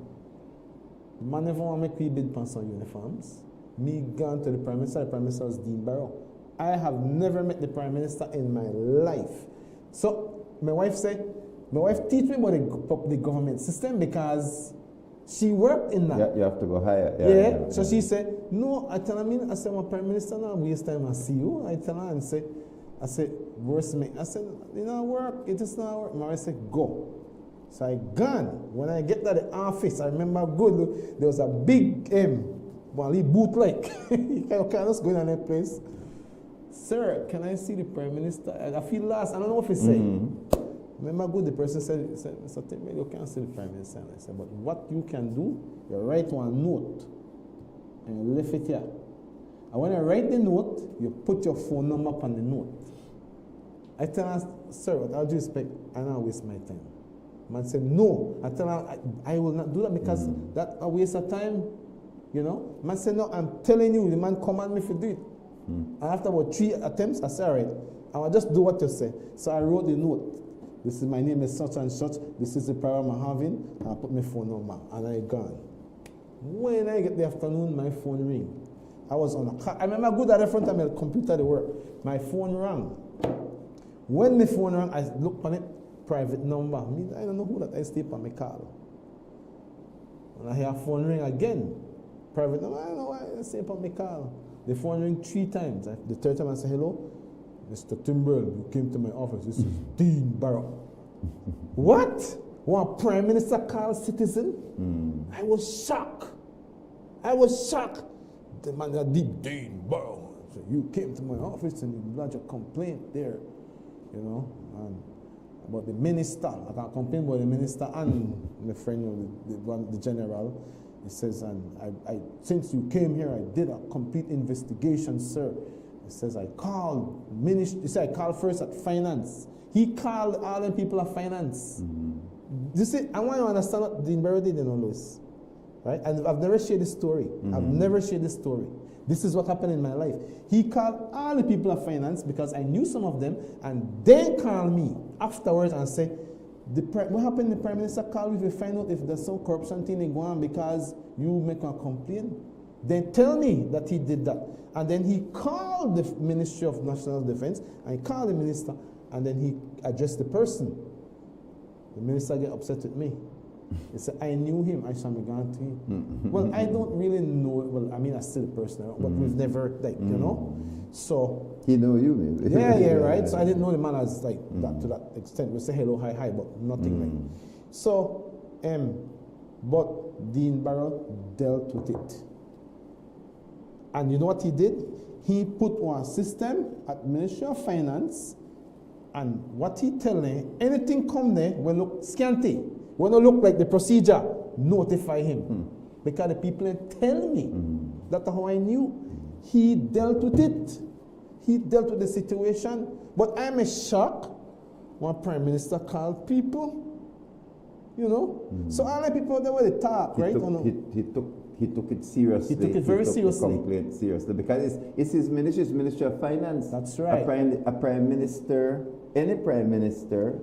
the man never want to make me bid for some uniforms. Me gone to the Prime Minister was Dean Barrow. I have never met the Prime Minister in my life. So my wife teach me about the government system because she worked in that. Yeah, you have to go higher. So she said, no, I said, my Prime Minister now waste time I see you. I tell her and say, I said, worst mate. I said, you know, work, it is not work. Mary said, go. So I gone. When I get to the office, I remember good, there was a big he boot like. You can't just go in that place. Sir, can I see the Prime Minister? I feel lost. I don't know what he said. Remember good, the person said, Mr. Timmy, you can't see the Prime Minister. And I said, but what you can do, you write one note and you left it here. And when I write the note, you put your phone number on the note. I tell her, sir, with all due respect, I don't waste my time. Man said, no. I tell her, I will not do that because that's a waste of time. You know? Man said, no, I'm telling you, the man command me to do it. And after about 3 attempts, I said, all right, I will just do what you say. So I wrote the note. This is my name is such and such. This is the problem I'm having. And I put my phone number. And I gone. When I get the afternoon, my phone ring. I was on a car. I remember good at the front of my computer to work. My phone rang. When the phone rang, I looked on it, private number. I don't know who that I stay on my call. When I hear a phone ring again, private number, I don't know why I stay on my call. The phone ring 3 times. The third time I say, hello, Mr. Timbrell, you came to my office. This is Dean Barrow. What? One Prime Minister called citizen? I was shocked. The man that did Dean Barrow. So you came to my office and you lodged a complaint there, you know, and about the minister. I can't complain about the minister and my friend, the general. He says, and I since you came here, I did a complete investigation, sir. He says, I called ministry. He said, I called first at finance. He called all the people at finance. You see, I want you to understand what Dean Barrow did in all this. Right? And I've never shared this story. I've never shared this story. This is what happened in my life. He called all the people at finance because I knew some of them, and they called me afterwards and said, what happened? The Prime Minister called me to find out if there's some corruption thing going on because you make a complaint. Then tell me that he did that. And then he called the Ministry of National Defense, and he called the minister, and then he addressed the person. The minister get upset with me. He said, I knew him, I saw me gone to him. Well, I don't really know, well, I mean, I still a person, but we've never, like, you know. So. He know you, maybe. Yeah, right. So I didn't know the man as, like, that to that extent. We say hello, hi, but nothing like. So, but Dean Barrow dealt with it. And you know what he did? He put one system at Ministry of Finance, and what he tell them, anything come there will look scanty. When it look like the procedure, notify him. Because the people tell me. That's how I knew. He dealt with it. He dealt with the situation. But I'm a shock when Prime Minister called people. You know? So all the people, they were the talk, right? He took it seriously. He took it very seriously. The complaint seriously. Because it's his ministry, it's Ministry of Finance. That's right. A prime minister, any prime minister,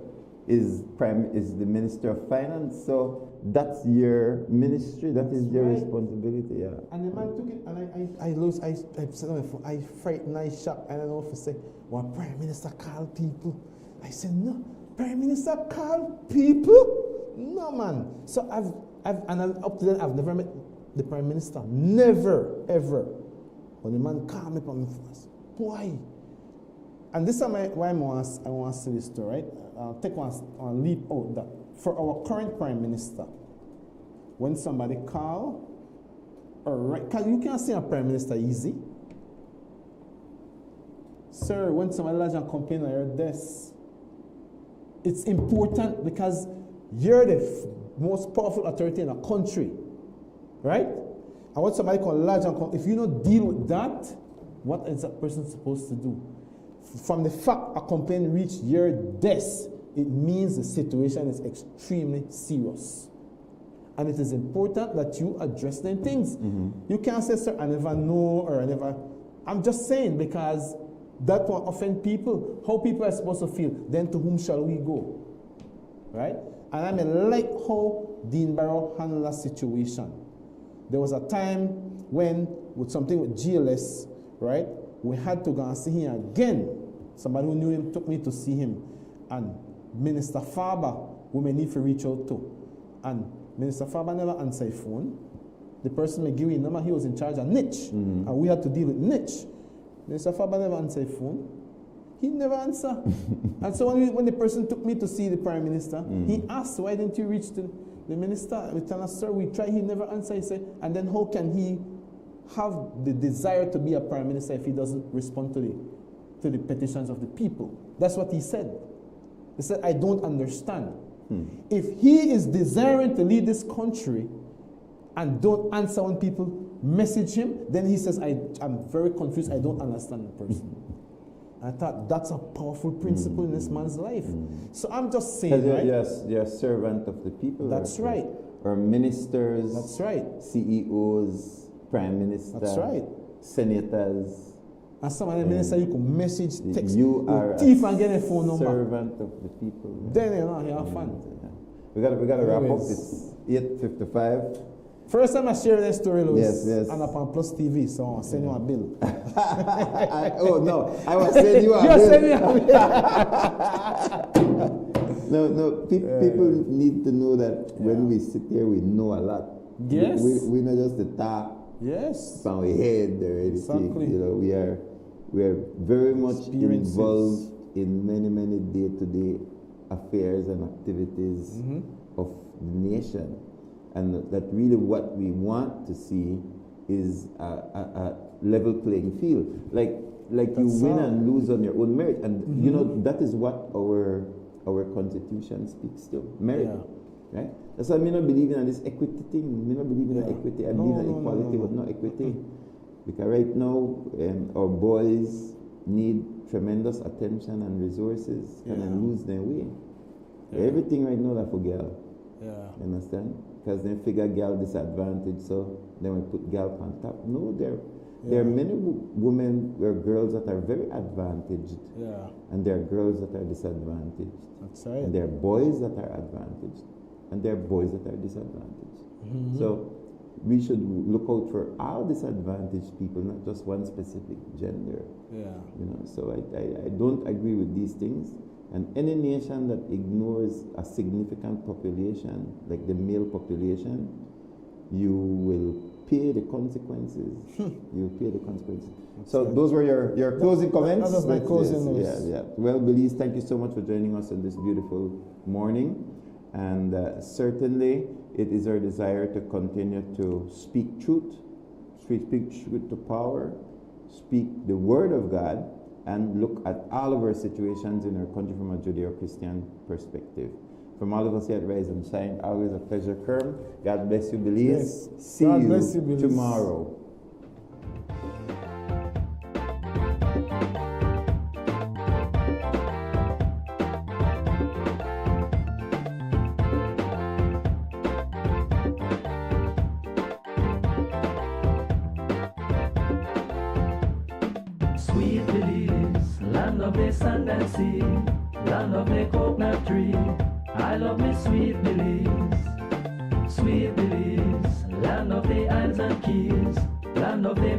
is the Minister of Finance, so that's your ministry, that is your responsibility, yeah. And the man took it, and I said on my phone, I frightened, I shocked, I don't know if I say, well, Prime Minister called people. I said, no, Prime Minister called people? No, man. So up to then, I've never met the Prime Minister, never, ever. When the man called me from my phone, I said, boy. And this is why I want to say this story, right? I'll take one leap out that for our current Prime Minister, when somebody call, because you can't see a Prime Minister easy. Sir, when somebody lodge a complaint on your desk, it's important because you're the most powerful authority in the country, right? And when somebody can lodge a complaint, if you don't deal with that, what is that person supposed to do? From the fact a complaint reached your desk, it means the situation is extremely serious. And it is important that you address them things. You can't say, sir, I never know, or I never. I'm just saying, because that will offend people. How people are supposed to feel, then to whom shall we go? Right? And I like how Dean Barrow handled that situation. There was a time when, with something with GLS, right? We had to go and see him again. Somebody who knew him took me to see him. And Minister Faber, who may need to reach out to. And Minister Faber never answered his phone. The person may give you a number, he was in charge of niche. And we had to deal with niche. Minister Faber never answered his phone. He never answered. And so when the person took me to see the Prime Minister, he asked, why didn't you reach the minister? We tell us, sir, we tried, he never answered. He said, and then how can he have the desire to be a Prime Minister if he doesn't respond to the petitions of the people? That's what he said. He said, I don't understand. If he is desiring to lead this country and don't answer when people message him, then he says, I'm very confused, I don't understand the person. I thought that's a powerful principle in this man's life. So I'm just saying, right? You're a servant of the people. That's right. Or ministers. That's right. CEOs, Prime Minister. That's right. Senators. And some of the ministers you can message, text, you are thief and get a phone number. Servant of the people. Then you know, you have fun. We gotta wrap up. It's 8:55. First time I share that story, Louis, yes. and upon PlusTV, so I'll send you a bill. Oh no, I was sending you a bill. You're sending me a bill. No, people need to know that when we sit here, we know a lot. Yes. We not just the talk. Yes. From our head or anything. Exactly. You know, we are very much involved in many day-to-day affairs and activities of the nation. And that really what we want to see is a level playing field. Like you win and lose on your own merit. And you know, that is what our constitution speaks to. Merit. Right? That's why I not believe in this equity thing. I not believe in equity. I believe in equality, but not equity. Because right now, our boys need tremendous attention and resources and then lose their way. Everything right now is for girl. You understand? Because they figure girl disadvantage, so then we put girl on top. No, there are many women or girls that are very advantaged. And there are girls that are disadvantaged. That's right. And there are boys that are advantaged. And there are boys that are disadvantaged. So we should look out for all disadvantaged people, not just one specific gender. You know, so I don't agree with these things. And any nation that ignores a significant population, like the male population, you will pay the consequences. You will pay the consequences. So those were your closing comments. That was my closing notes. Yeah. Well, Belize, thank you so much for joining us on this beautiful morning. And certainly, it is our desire to continue to speak truth, speak truth to power, speak the word of God, and look at all of our situations in our country from a Judeo-Christian perspective. From all of us here at Rise and Shine, always a pleasure, Kerm. God bless you, Belize. Yes. See God you bless you, Belize. tomorrow. Sweet Belize, land of the sand and sea, land of the coconut tree. I love me sweet Belize, sweet Belize, land of the islands and keys, land of the